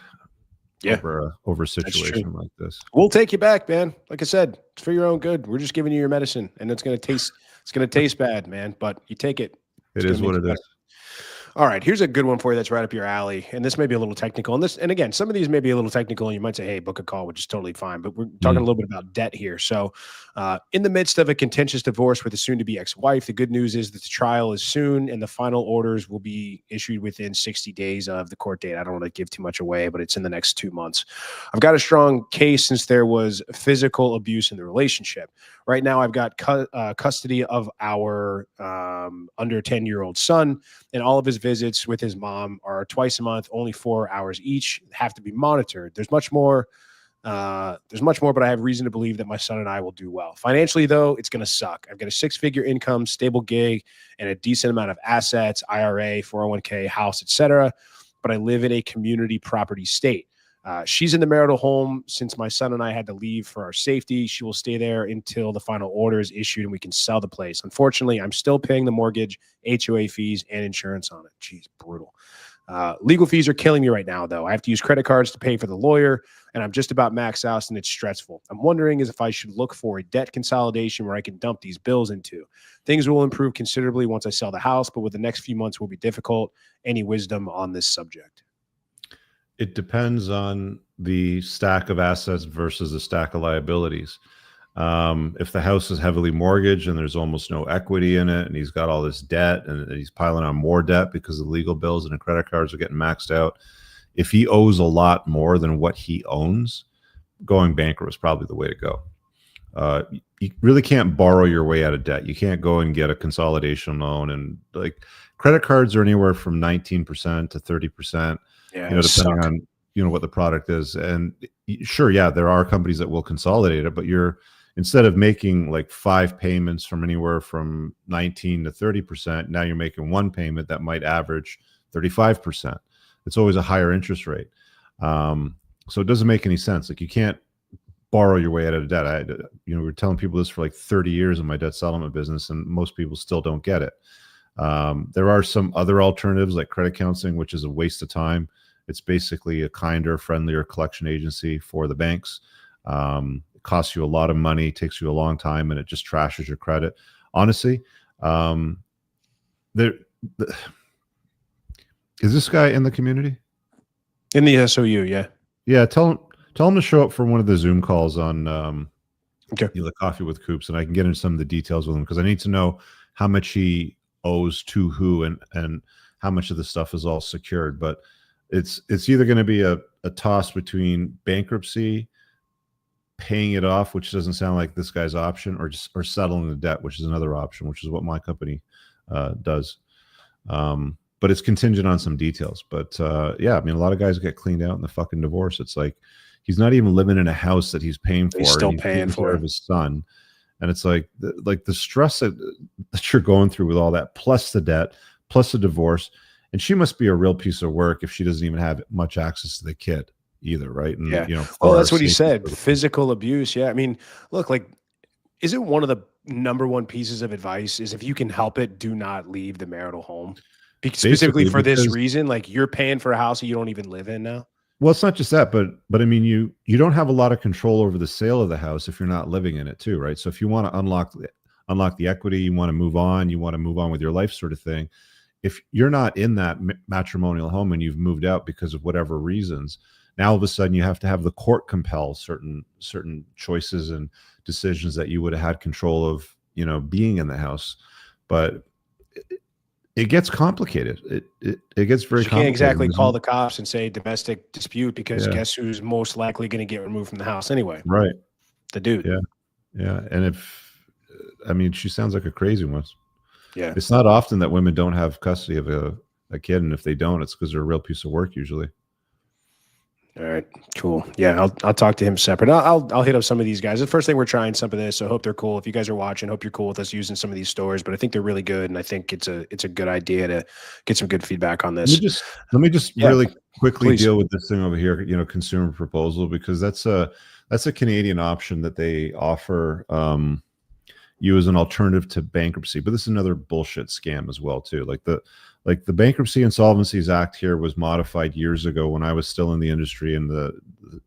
C: Yeah,
B: over a situation like this.
C: We'll take you back, man. Like I said, it's for your own good. We're just giving you your medicine, and it's going to taste bad, man. But you take it.
B: It is what it is.
C: All right, here's a good one for you that's right up your alley. And this may be a little technical. And again, some of these may be a little technical and you might say, hey, book a call, which is totally fine. But we're talking a little bit about debt here. So in the midst of a contentious divorce with a soon-to-be ex-wife, the good news is that the trial is soon and the final orders will be issued within 60 days of the court date. I don't want to give too much away, but it's in the next 2 months. I've got a strong case since there was physical abuse in the relationship. Right now, I've got custody of our under 10-year-old son, and all of his visits with his mom are twice a month, only 4 hours each, have to be monitored. There's much more, but I have reason to believe that my son and I will do well. Financially, though, it's going to suck. I've got a 6-figure income, stable gig, and a decent amount of assets, IRA, 401k, house, etc. But I live in a community property state. She's in the marital home since my son and I had to leave for our safety. She will stay there until the final order is issued and we can sell the place. Unfortunately, I'm still paying the mortgage, HOA fees, and insurance on it. Jeez, brutal. Legal fees are killing me right now, though. I have to use credit cards to pay for the lawyer, and I'm just about maxed out, and it's stressful. I'm wondering if I should look for a debt consolidation where I can dump these bills into. Things will improve considerably once I sell the house, but with the next few months will be difficult. Any wisdom on this subject?
B: It depends on the stack of assets versus the stack of liabilities. If the house is heavily mortgaged and there's almost no equity in it, and he's got all this debt and he's piling on more debt because the legal bills and the credit cards are getting maxed out. If he owes a lot more than what he owns, going bankrupt is probably the way to go. You really can't borrow your way out of debt. You can't go and get a consolidation loan, and like credit cards are anywhere from 19% to 30%.
C: Yeah,
B: depending on what the product is. And sure, yeah, there are companies that will consolidate it, but instead of making like 5 payments from anywhere from 19 to 30%, now you're making 1 payment that might average 35%. It's always a higher interest rate. So it doesn't make any sense. Like, you can't borrow your way out of debt. We're telling people this for like 30 years in my debt settlement business, and most people still don't get it. There are some other alternatives like credit counseling, which is a waste of time. It's basically a kinder, friendlier collection agency for the banks. It costs you a lot of money, takes you a long time, and it just trashes your credit. Honestly, is this guy in the community?
C: In the SOU, yeah.
B: Yeah, tell him to show up for one of the Zoom calls on the Coffee with Coops, and I can get into some of the details with him, because I need to know how much he owes to who and how much of the stuff is all secured. But it's either going to be a toss between bankruptcy, paying it off, which doesn't sound like this guy's option, or settling the debt, which is another option, which is what my company does. But it's contingent on some details. But yeah, I mean, a lot of guys get cleaned out in the fucking divorce. It's like he's not even living in a house that he's paying for.
C: He's still paying for
B: his son. And it's like the stress that you're going through with all that, plus the debt, plus the divorce. And she must be a real piece of work if she doesn't even have much access to the kid either, right? And,
C: yeah. Well, that's what he said. Physical abuse. Yeah. I mean, look, like, isn't one of the number one pieces of advice is if you can help it, do not leave the marital home. Specifically for this reason, like, you're paying for a house that you don't even live in now.
B: Well, it's not just that, but I mean, you don't have a lot of control over the sale of the house if you're not living in it too, right? So if you want to unlock the equity, you want to move on with your life, sort of thing. If you're not in that matrimonial home and you've moved out because of whatever reasons, now all of a sudden you have to have the court compel certain choices and decisions that you would have had control of, being in the house. But it gets complicated. It gets very complicated. You can't
C: exactly call the cops and say domestic dispute, because guess who's most likely going to get removed from the house anyway?
B: Right.
C: The dude.
B: Yeah. Yeah. And she sounds like a crazy one.
C: Yeah.
B: It's not often that women don't have custody of a kid. And if they don't, it's because they're a real piece of work usually.
C: All right, cool. Yeah, I'll talk to him separate. I'll hit up some of these guys. The first thing, we're trying some of this, so I hope they're cool. If you guys are watching, hope you're cool with us using some of these stores. But I think they're really good, and I think it's a good idea to get some good feedback on this.
B: Let me just really quickly deal with this thing over here. Consumer proposal, because that's a Canadian option that they offer you as an alternative to bankruptcy. But this is another bullshit scam as well too. Like the Bankruptcy Insolvencies Act here was modified years ago when I was still in the industry and the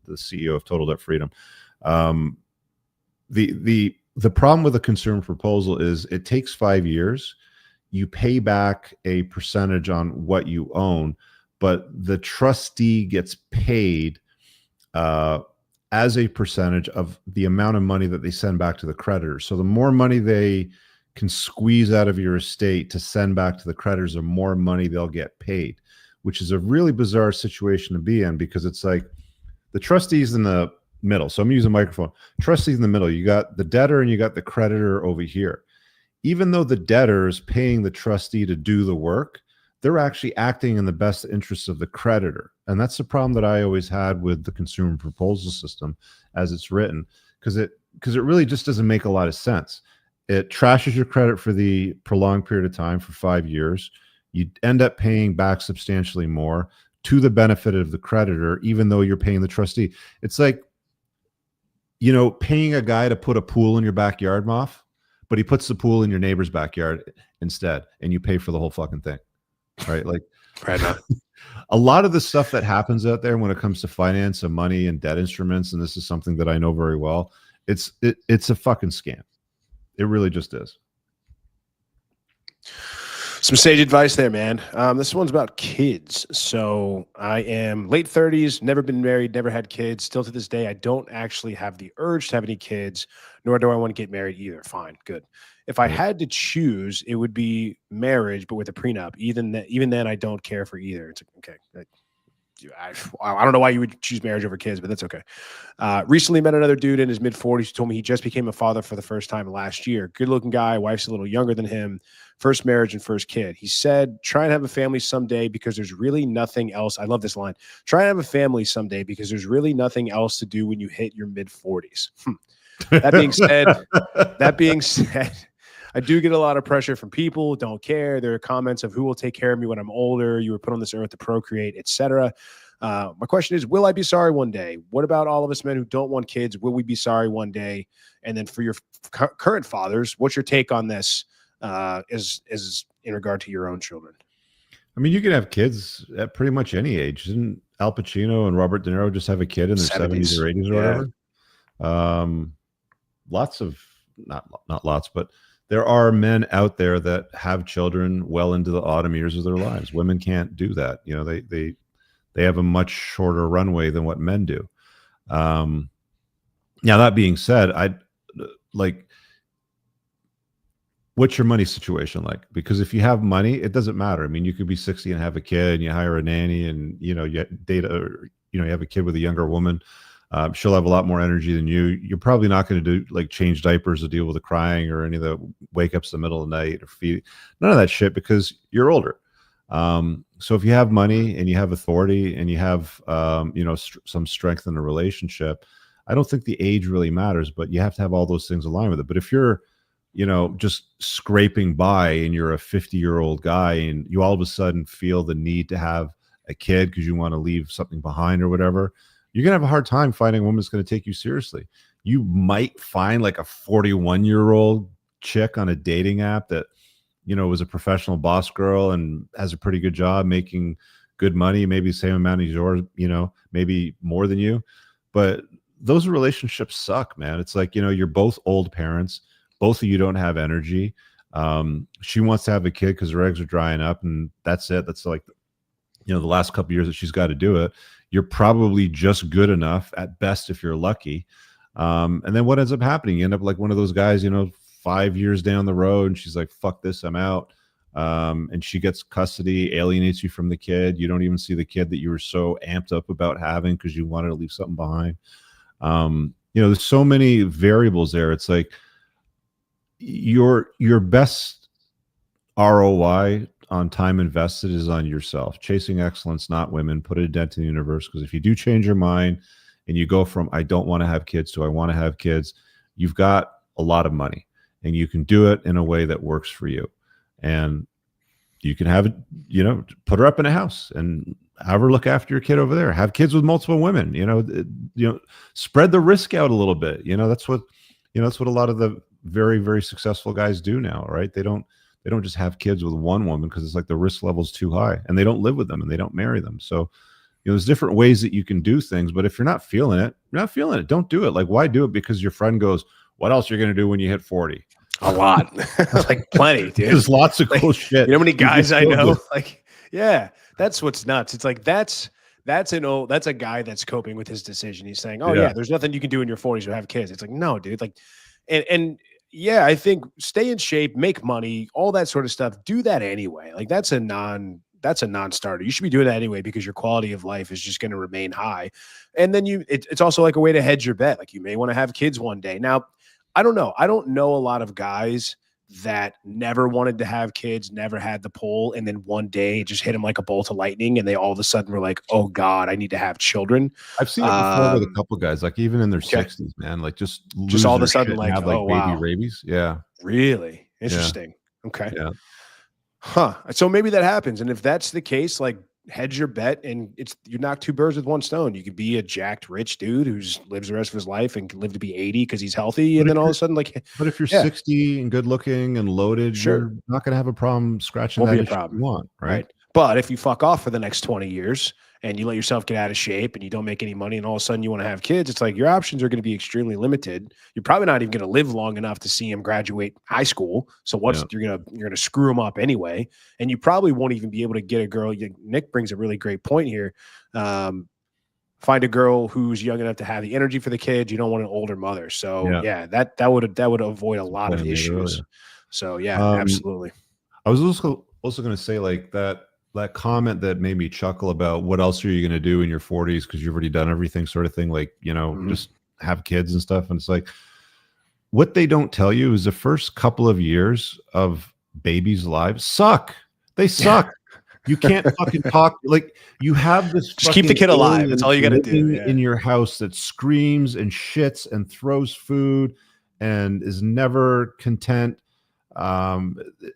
B: CEO of Total Debt Freedom. The problem with a consumer proposal is it takes 5 years. you pay back a percentage on what you own, but the trustee gets paid as a percentage of the amount of money that they send back to the creditor. So the more money they can squeeze out of your estate to send back to the creditors, the more money they'll get paid, which is a really bizarre situation to be in, because it's like the trustee's in the middle. So I'm using a microphone. Trustee's in the middle. You got the debtor and you got the creditor over here. Even though the debtor is paying the trustee to do the work, they're actually acting in the best interests of the creditor. And that's the problem that I always had with the consumer proposal system as it's written, because it really just doesn't make a lot of sense. It trashes your credit for the prolonged period of time for 5 years. You end up paying back substantially more to the benefit of the creditor, even though you're paying the trustee. It's like, you know, paying a guy to put a pool in your backyard, Moff, but he puts the pool in your neighbor's backyard instead, and you pay for the whole fucking thing, right? Like,
C: Right now.
B: a lot of the stuff that happens out there when it comes to finance and money and debt instruments, and this is something that I know very well, it's a fucking scam. It really just is.
C: Some sage advice there, man. This one's about kids. So I am late 30s, never been married, never had kids. Still to this day, I don't actually have the urge to have any kids, nor do I want to get married either. Fine, good. If I had to choose, it would be marriage, but with a prenup. Even then, I don't care for either. It's okay. I don't know why you would choose marriage over kids, but that's okay. Recently met another dude in his mid-40s who told me he just became a father for the first time last year. Good-looking guy, wife's a little younger than him. First marriage and first kid. He said, try and have a family someday because there's really nothing else. I love this line. Try and have a family someday because there's really nothing else to do when you hit your mid-40s. That being said, I do get a lot of pressure from people who don't care. There are comments of who will take care of me when I'm older. You were put on this earth to procreate, etc. My question is, will I be sorry one day? What about all of us men who don't want kids? Will we be sorry one day? And then for your current fathers, what's your take on this is in regard to your own children?
B: I mean, you can have kids at pretty much any age. Didn't Al Pacino and Robert De Niro just have a kid in their 70s or 80s or whatever? Lots of, not lots, but there are men out there that have children well into the autumn years of their lives. Women can't do that. You know, they have a much shorter runway than what men do. Now, that being said, I'd like, what's your money situation like? Because if you have money, it doesn't matter. I mean, you could be 60 and have a kid and you hire a nanny and, you know, you date you have a kid with a younger woman. She'll have a lot more energy than you. You're probably not going to do like change diapers or deal with the crying or any of the wake ups in the middle of the night or feed, none of that shit, because you're older. So if you have money and you have authority and you have, some strength in a relationship, I don't think the age really matters, but you have to have all those things aligned with it. But if you're, just scraping by and you're a 50-year-old guy and you all of a sudden feel the need to have a kid because you want to leave something behind or whatever, you're going to have a hard time finding a woman that's going to take you seriously. You might find like a 41-year-old chick on a dating app that, was a professional boss girl and has a pretty good job making good money, maybe the same amount as yours, maybe more than you. But those relationships suck, man. It's like, you're both old parents. Both of you don't have energy. She wants to have a kid because her eggs are drying up, and that's it. That's like, the last couple of years that she's got to do it. You're probably just good enough at best if you're lucky. And then what ends up happening? You end up like one of those guys, 5 years down the road, and she's like, fuck this, I'm out. And she gets custody, alienates you from the kid. You don't even see the kid that you were so amped up about having because you wanted to leave something behind. There's so many variables there. It's like your best ROI on time invested is on yourself. Chasing excellence, not women. Put a dent in the universe, because if you do change your mind and you go from I don't want to have kids to I want to have kids, you've got a lot of money and you can do it in a way that works for you. And you can have it, put her up in a house and have her look after your kid over there. Have kids with multiple women, spread the risk out a little bit. That's what a lot of the very, very successful guys do now, right? They don't just have kids with one woman because it's like the risk level is too high, and they don't live with them and they don't marry them. So, there's different ways that you can do things, but if you're not feeling it, don't do it. Like, why do it? Because your friend goes, what else are you going to do when you hit 40?
C: A lot. Like plenty, dude.
B: There's lots of
C: Like,
B: cool shit.
C: You know how many guys I know?
B: Good.
C: Like, yeah, that's what's nuts. It's like that's a guy that's coping with his decision. He's saying, "Oh yeah, there's nothing you can do in your 40s to have kids." It's like, no, dude. Like, and yeah, I think stay in shape, make money, all that sort of stuff. Do that anyway. Like that's a non-starter. You should be doing that anyway because your quality of life is just going to remain high. And then it's also like a way to hedge your bet. Like you may want to have kids one day. Now, I don't know. I don't know a lot of guys that never wanted to have kids, never had the pull, and then one day it just hit them like a bolt of lightning, and they all of a sudden were like, "Oh God, I need to have children."
B: I've seen it before with a couple guys, like even in their 60s, man, like just
C: all of a sudden, like,
B: have like baby rabies. Yeah,
C: really interesting. Yeah. Okay,
B: yeah,
C: huh? So maybe that happens, and if that's the case, like hedge your bet, and you knock two birds with one stone. You could be a jacked rich dude who lives the rest of his life and can live to be 80 because he's healthy, and then all of a sudden, like,
B: but if you're 60 and good looking and loaded, you're not going to have a problem scratching that itch you want, right?
C: But if you fuck off for the next 20 years and you let yourself get out of shape and you don't make any money and all of a sudden you want to have kids, it's like your options are going to be extremely limited. You're probably not even going to live long enough to see him graduate high school. So you're going to screw him up anyway. And you probably won't even be able to get a girl. Nick brings a really great point here. Find a girl who's young enough to have the energy for the kids. You don't want an older mother. So that would avoid a lot of issues. So yeah, absolutely.
B: I was also going to say like that comment that made me chuckle about what else are you going to do in your 40s because you've already done everything sort of thing, like, you know, just have kids and stuff. And it's like, what they don't tell you is the first couple of years of babies' lives suck. They suck. You can't fucking talk. Like, you have this
C: just keep the kid alive. That's all you got to do
B: in your house that screams and shits and throws food and is never content.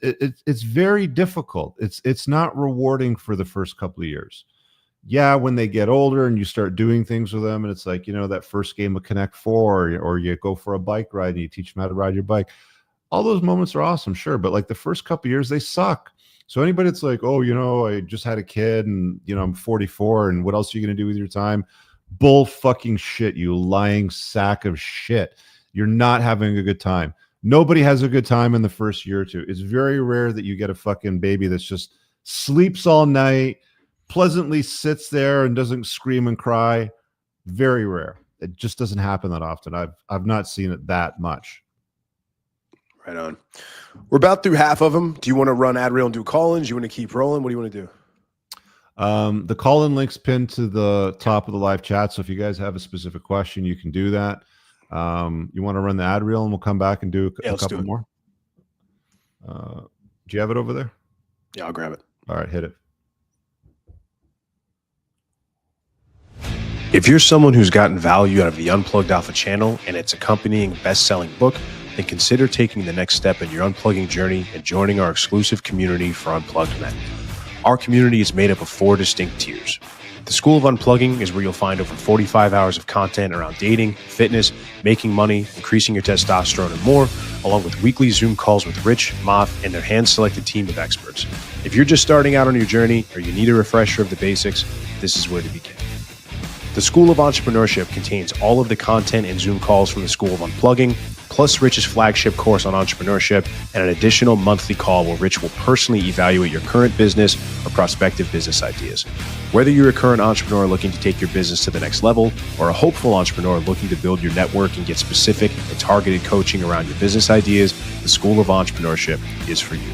B: It's very difficult. It's not rewarding for the first couple of years. Yeah, when they get older and you start doing things with them, and it's like, you know, that first game of Connect 4, or you go for a bike ride and you teach them how to ride your bike. All those moments are awesome, sure, but like the first couple of years, they suck. So anybody that's like, oh, you know, I just had a kid and, you know, I'm 44 and what else are you going to do with your time? Bull fucking shit, you lying sack of shit. You're not having a good time. Nobody has a good time in the first year or two. It's very rare that you get a fucking baby that's just sleeps all night, pleasantly sits there and doesn't scream and cry. Very rare. It just doesn't happen that often. I've not seen it that much.
C: Right on. We're about through half of them. Do you want to run ad reel and do call-ins? You want to keep rolling? What do you want to do?
B: The call-in link's pinned to the top of the live chat. So if you guys have a specific question, you can do that. You want to run the ad reel and we'll come back and do a couple more. Do you have it over there?
C: Yeah, I'll grab it.
B: All right, hit it.
C: If you're someone who's gotten value out of the Unplugged Alpha channel and its accompanying best-selling book, then consider taking the next step in your unplugging journey and joining our exclusive community for Unplugged Men. Our community is made up of 4 distinct tiers. The School of Unplugging is where you'll find over 45 hours of content around dating, fitness, making money, increasing your testosterone, and more, along with weekly Zoom calls with Rich, Moff, and their hand-selected team of experts. If you're just starting out on your journey or you need a refresher of the basics, this is where to begin. The School of Entrepreneurship contains all of the content and Zoom calls from the School of Unplugging, plus Rich's flagship course on entrepreneurship, and an additional monthly call where Rich will personally evaluate your current business or prospective business ideas. Whether you're a current entrepreneur looking to take your business to the next level, or a hopeful entrepreneur looking to build your network and get specific and targeted coaching around your business ideas, the School of Entrepreneurship is for you.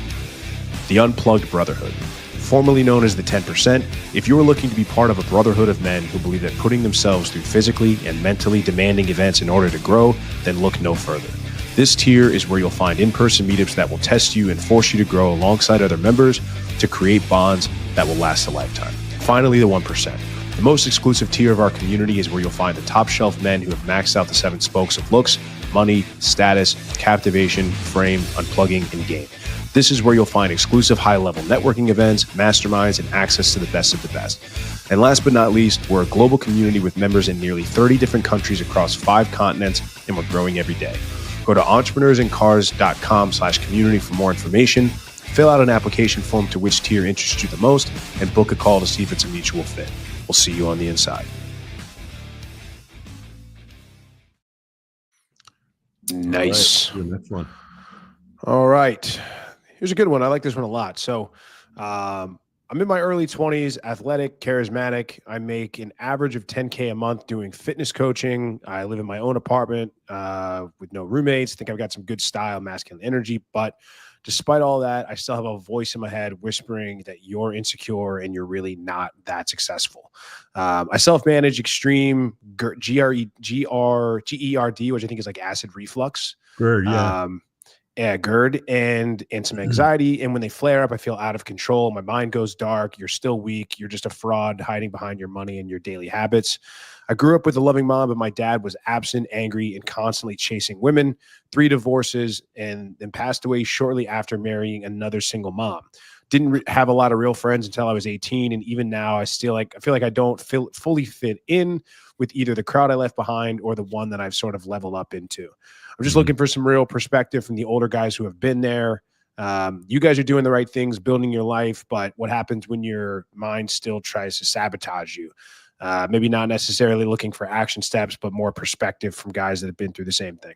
C: The Unplugged Brotherhood. Formerly known as the 10%, if you are looking to be part of a brotherhood of men who believe that putting themselves through physically and mentally demanding events in order to grow, then look no further. This tier is where you'll find in-person meetups that will test you and force you to grow alongside other members to create bonds that will last a lifetime. Finally, the 1%. The most exclusive tier of our community is where you'll find the top shelf men who have maxed out the 7 spokes of looks, money, status, captivation, frame, unplugging, and game. This is where you'll find exclusive high-level networking events, masterminds, and access to the best of the best. And last but not least, we're a global community with members in nearly 30 different countries across 5 continents, and we're growing every day. Go to entrepreneursandcars.com/community for more information, fill out an application form to which tier interests you the most, and book a call to see if it's a mutual fit. We'll see you on the inside. Nice.
B: All right, the next one.
C: All right. Here's a good one. I like this one a lot. So, I'm in my early 20s, athletic, charismatic. I make an average of 10K a month doing fitness coaching. I live in my own apartment with no roommates. Think I've got some good style, masculine energy. But despite all that, I still have a voice in my head whispering that you're insecure and you're really not that successful. I self-manage extreme GERD, which I think is like acid reflux.
B: Good, yeah.
C: GERD and some anxiety. And when they flare up, I feel out of control. My mind goes dark. You're still weak. You're just a fraud hiding behind your money and your daily habits. I grew up with a loving mom, but my dad was absent, angry, and constantly chasing women, 3 divorces, and then passed away shortly after marrying another single mom. Didn't have a lot of real friends until I was 18. And even now I feel like I don't fully fit in with either the crowd I left behind or the one that I've sort of leveled up into. I'm just looking for some real perspective from the older guys who have been there. You guys are doing the right things, building your life, but what happens when your mind still tries to sabotage you? Maybe not necessarily looking for action steps, but more perspective from guys that have been through the same thing.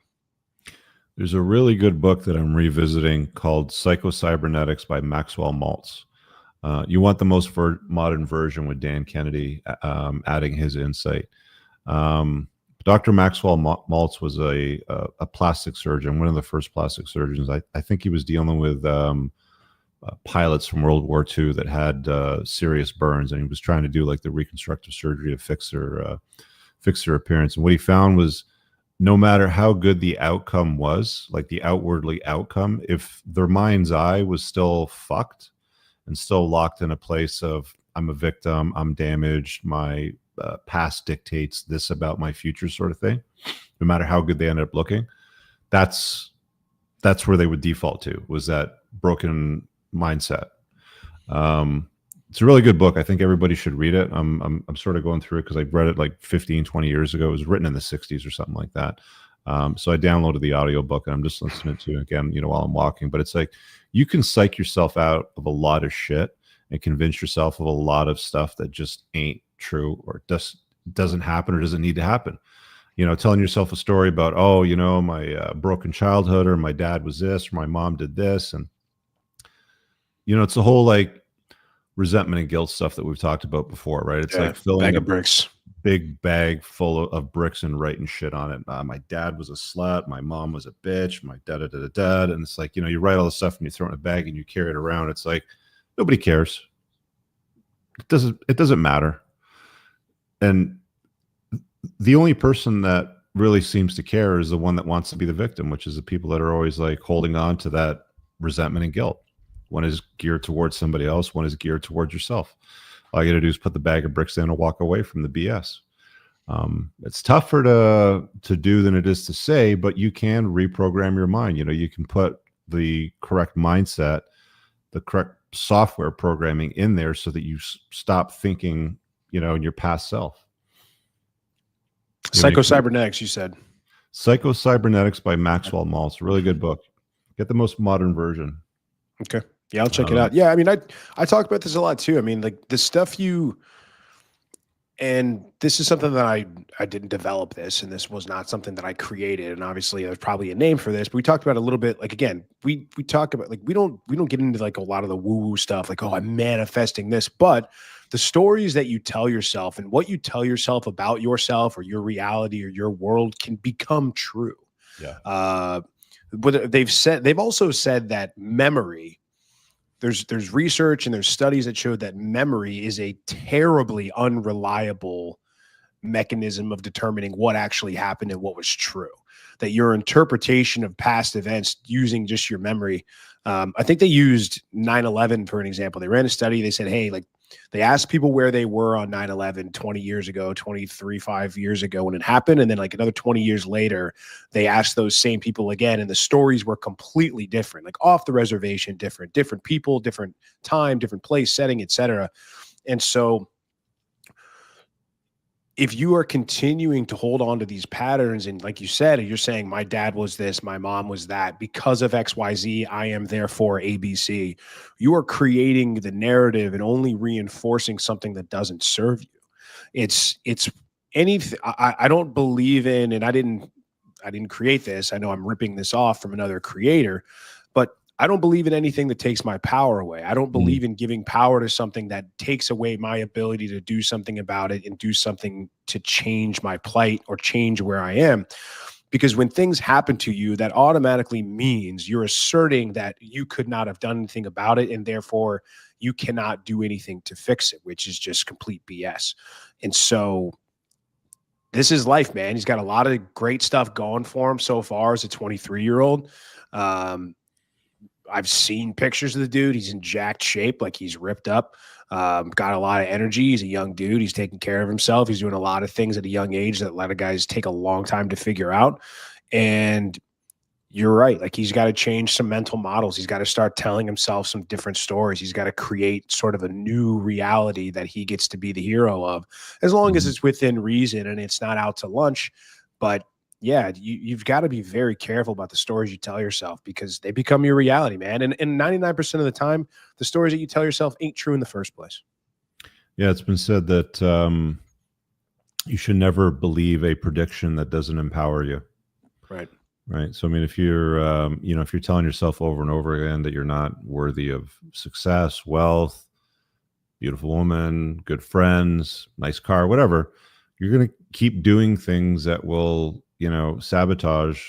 B: There's a really good book that I'm revisiting called Psycho-Cybernetics by Maxwell Maltz. You want the most modern version with Dan Kennedy adding his insight. Dr. Maxwell Maltz was a plastic surgeon, one of the first plastic surgeons. I think he was dealing with pilots from World War II that had serious burns, and he was trying to do like the reconstructive surgery to fix their appearance. And what he found was, no matter how good the outcome was, like the outwardly outcome, if their mind's eye was still fucked and still locked in a place of, I'm a victim, I'm damaged, my past dictates this about my future, sort of thing, no matter how good they ended up looking, that's where they would default to, was that broken mindset. It's a really good book. I think everybody should read it. I'm sort of going through it because I read it like 15, 20 years ago. It was written in the 60s or something like that. So I downloaded the audiobook and I'm just listening to it again, while I'm walking. But it's like, you can psych yourself out of a lot of shit and convince yourself of a lot of stuff that just ain't true or doesn't happen or doesn't need to happen. Telling yourself a story about, my broken childhood, or my dad was this, or my mom did this. And, it's the whole like resentment and guilt stuff that we've talked about before, right? It's like filling a
C: bricks,
B: big bag full of bricks and writing shit on it. My dad was a slut. My mom was a bitch. My dad. And it's like, you write all this stuff and you throw it in a bag and you carry it around. It's like, nobody cares. It doesn't matter. And the only person that really seems to care is the one that wants to be the victim, which is the people that are always like holding on to that resentment and guilt. One is geared towards somebody else. One is geared towards yourself. All you got to do is put the bag of bricks in and walk away from the BS. It's tougher to do than it is to say, but you can reprogram your mind. You can put the correct mindset, the correct software programming in there so that you stop thinking, in your past self.
C: Psycho-Cybernetics, you said.
B: Psycho-Cybernetics by Maxwell Maltz. Really good book. Get the most modern version.
C: Okay. Yeah, I'll check it out. Yeah, I mean, I talk about this a lot too. I mean, like the stuff and this is something that I didn't develop this, and this was not something that I created. And obviously there's probably a name for this, but we talked about it a little bit. Like, again, we talk about, like, we don't get into like a lot of the woo-woo stuff, like, oh, I'm manifesting this, but the stories that you tell yourself and what you tell yourself about yourself or your reality or your world can become true.
B: Yeah.
C: But they've also said that memory, there's research and there's studies that show that memory is a terribly unreliable mechanism of determining what actually happened and what was true. That your interpretation of past events using just your memory, I think they used 9/11 for an example. They ran a study. They said, hey, like, they asked people where they were on 9/11 20 years ago, 5 years ago when it happened. And then like another 20 years later, they asked those same people again. And the stories were completely different, like off the reservation, different people, different time, different place, setting, etc. And so if you are continuing to hold on to these patterns, and like you said, you're saying my dad was this, my mom was that, because of XYZ, I am therefore ABC, you are creating the narrative and only reinforcing something that doesn't serve you. It's anything. I don't believe in, and I didn't create this. I know I'm ripping this off from another creator, but I don't believe in anything that takes my power away. I don't believe in giving power to something that takes away my ability to do something about it and do something to change my plight or change where I am. Because when things happen to you, that automatically means you're asserting that you could not have done anything about it, and therefore you cannot do anything to fix it, which is just complete BS. And so this is life, man. He's got a lot of great stuff going for him so far as a 23-year-old. I've seen pictures of the dude. He's in jacked shape, like he's ripped up. Got a lot of energy. He's a young dude. He's taking care of himself. He's doing a lot of things at a young age that a lot of guys take a long time to figure out. And you're right. Like, he's got to change some mental models. He's got to start telling himself some different stories. He's got to create sort of a new reality that he gets to be the hero of, as long as it's within reason and it's not out to lunch. But yeah, you've got to be very careful about the stories you tell yourself, because they become your reality, man. And 99% of the time, the stories that you tell yourself ain't true in the first place.
B: Yeah, it's been said that you should never believe a prediction that doesn't empower you.
C: Right.
B: Right. So, I mean, if you're, if you're telling yourself over and over again that you're not worthy of success, wealth, beautiful woman, good friends, nice car, whatever, you're going to keep doing things that will, sabotage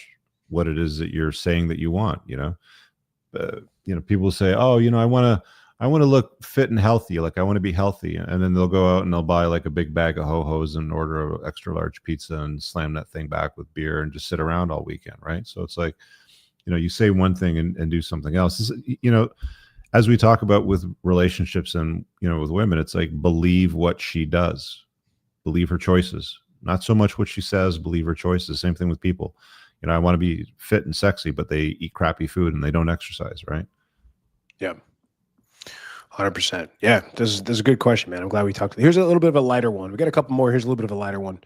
B: what it is that you're saying that you want. People say, oh, I want to look fit and healthy. Like, I want to be healthy. And then they'll go out and they'll buy like a big bag of ho-hos and order an extra large pizza and slam that thing back with beer and just sit around all weekend. Right. So it's like, you say one thing and do something else. As we talk about with relationships and, with women, it's like, believe what she does, believe her choices, not so much what she says, believe her choices. Same thing with people. I want to be fit and sexy, but they eat crappy food and they don't exercise. Right.
C: Yeah. 100%. Yeah, this is a good question, man. I'm glad we talked. Here's a little bit of a lighter one. We got a couple more. Here's a little bit of a lighter one.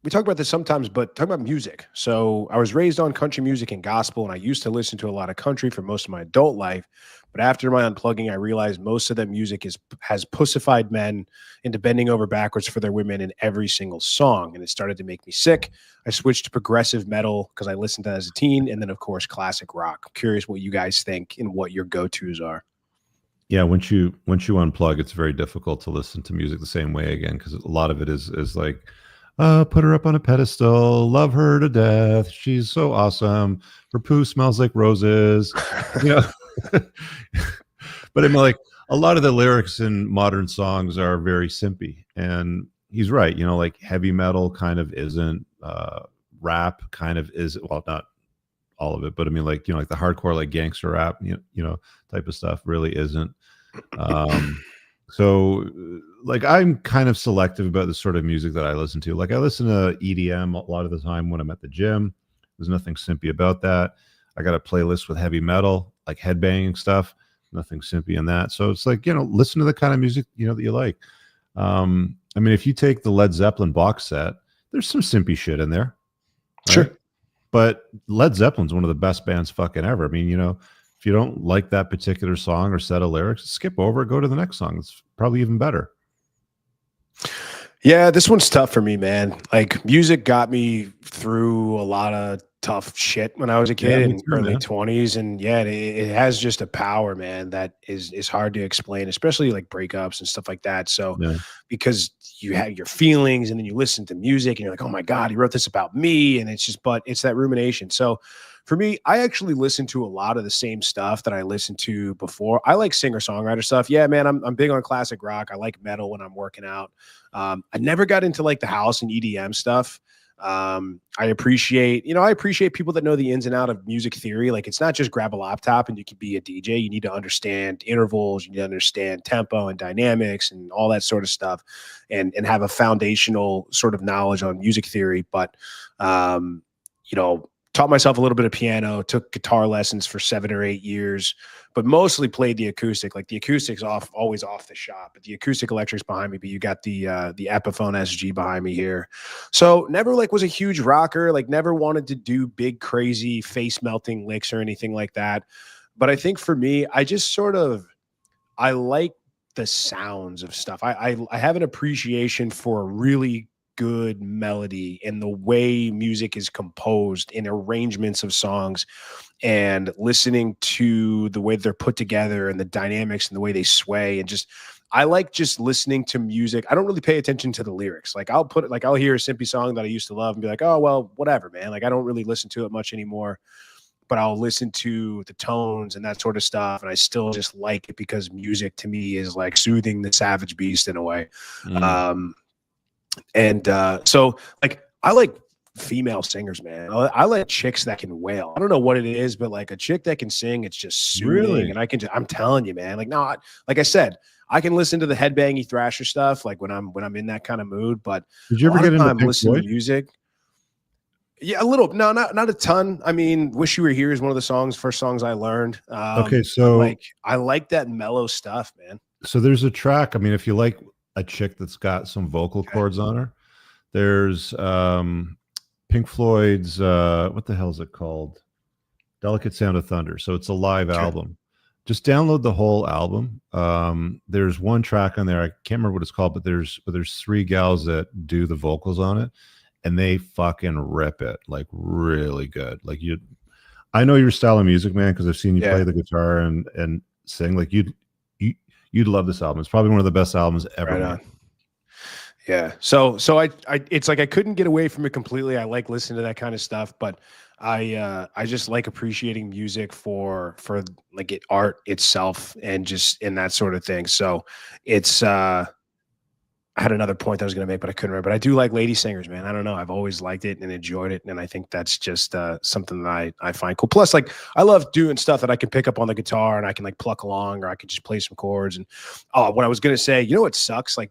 C: We talk about this sometimes, but talk about music. So I was raised on country music and gospel, and I used to listen to a lot of country for most of my adult life. But after my unplugging, I realized most of that music has pussified men into bending over backwards for their women in every single song, and it started to make me sick. I switched to progressive metal because I listened to that as a teen, and then of course classic rock. I'm curious what you guys think and what your go-tos are.
B: Yeah, once you unplug, it's very difficult to listen to music the same way again, because a lot of it is like, put her up on a pedestal, love her to death, she's so awesome, her poo smells like roses, But I mean, like, a lot of the lyrics in modern songs are very simpy, and he's right. Like, heavy metal kind of isn't, rap kind of is, well, not all of it, but I mean, like, like the hardcore, like gangster rap, type of stuff really isn't. So like, I'm kind of selective about the sort of music that I listen to. Like, I listen to EDM a lot of the time when I'm at the gym. There's nothing simpy about that. I got a playlist with heavy metal, like headbanging stuff, nothing simpy in that. So it's like, listen to the kind of music, that you like. I mean, if you take the Led Zeppelin box set, there's some simpy shit in there. Right?
C: Sure.
B: But Led Zeppelin's one of the best bands fucking ever. I mean, if you don't like that particular song or set of lyrics, skip over it, go to the next song. It's probably even better.
C: Yeah, this one's tough for me, man. Like, music got me through a lot of tough shit when I was a kid in early 20s. And yeah, it has just a power, man, that is hard to explain, especially like breakups and stuff like that. So because you have your feelings and then you listen to music and you're like, oh my God, he wrote this about me. And it's that rumination. So for me, I actually listen to a lot of the same stuff that I listened to before. I like singer-songwriter stuff. Yeah, man, I'm big on classic rock. I like metal when I'm working out. I never got into like the house and EDM stuff. I appreciate people that know the ins and out of music theory. Like, it's not just grab a laptop and you can be a DJ. You need to understand intervals, you need to understand tempo and dynamics and all that sort of stuff, and have a foundational sort of knowledge on music theory. But, taught myself a little bit of piano, took guitar lessons for 7 or 8 years, but mostly played the acoustic. Like, the acoustic's always off the shop, but the acoustic electric's behind me, but you got the Epiphone SG behind me here. So never like was a huge rocker, like never wanted to do big, crazy face melting licks or anything like that. But I think for me, I like the sounds of stuff. I have an appreciation for really good melody and the way music is composed in arrangements of songs, and listening to the way they're put together and the dynamics and the way they sway, and just I like just listening to music. I don't really pay attention to the lyrics. Like I'll hear a Simpy song that I used to love and be like, oh well, whatever, man. Like I don't really listen to it much anymore, but I'll listen to the tones and that sort of stuff, and I still just like it because music to me is like soothing the savage beast in a way. So like I like female singers, man. I like chicks that can wail. I don't know what it is, but like a chick that can sing, it's just soothing.
B: Really?
C: And I'm telling you, man. Like no, like I said, I can listen to the headbangy thrasher stuff like when I'm in that kind of mood. But
B: did you ever get into
C: listen to music? Yeah, a little. No, not a ton. I mean, "Wish You Were Here" is one of the first songs I learned.
B: Okay, so
C: like I like that mellow stuff, man.
B: So there's a track. I mean, if you like a chick that's got some vocal cords on her, there's Pink Floyd's what the hell is it called? Delicate Sound of Thunder. So it's a live album. Just download the whole album. There's one track on there. I can't remember what it's called, but there's 3 gals that do the vocals on it, and they fucking rip it like really good. Like I know your style of music, man, because I've seen you play the guitar and sing. Like you'd love this album. It's probably one of the best albums ever.
C: Right on. Yeah. So I it's like I couldn't get away from it completely. I like listening to that kind of stuff, but I just like appreciating music for like art itself and that sort of thing. So it's I had another point I was going to make, but I couldn't remember. But I do like lady singers, man. I don't know. I've always liked it and enjoyed it. And I think that's just something that I find cool. Plus, like, I love doing stuff that I can pick up on the guitar and I can like pluck along, or I can just play some chords. And what I was going to say, you know what sucks? Like,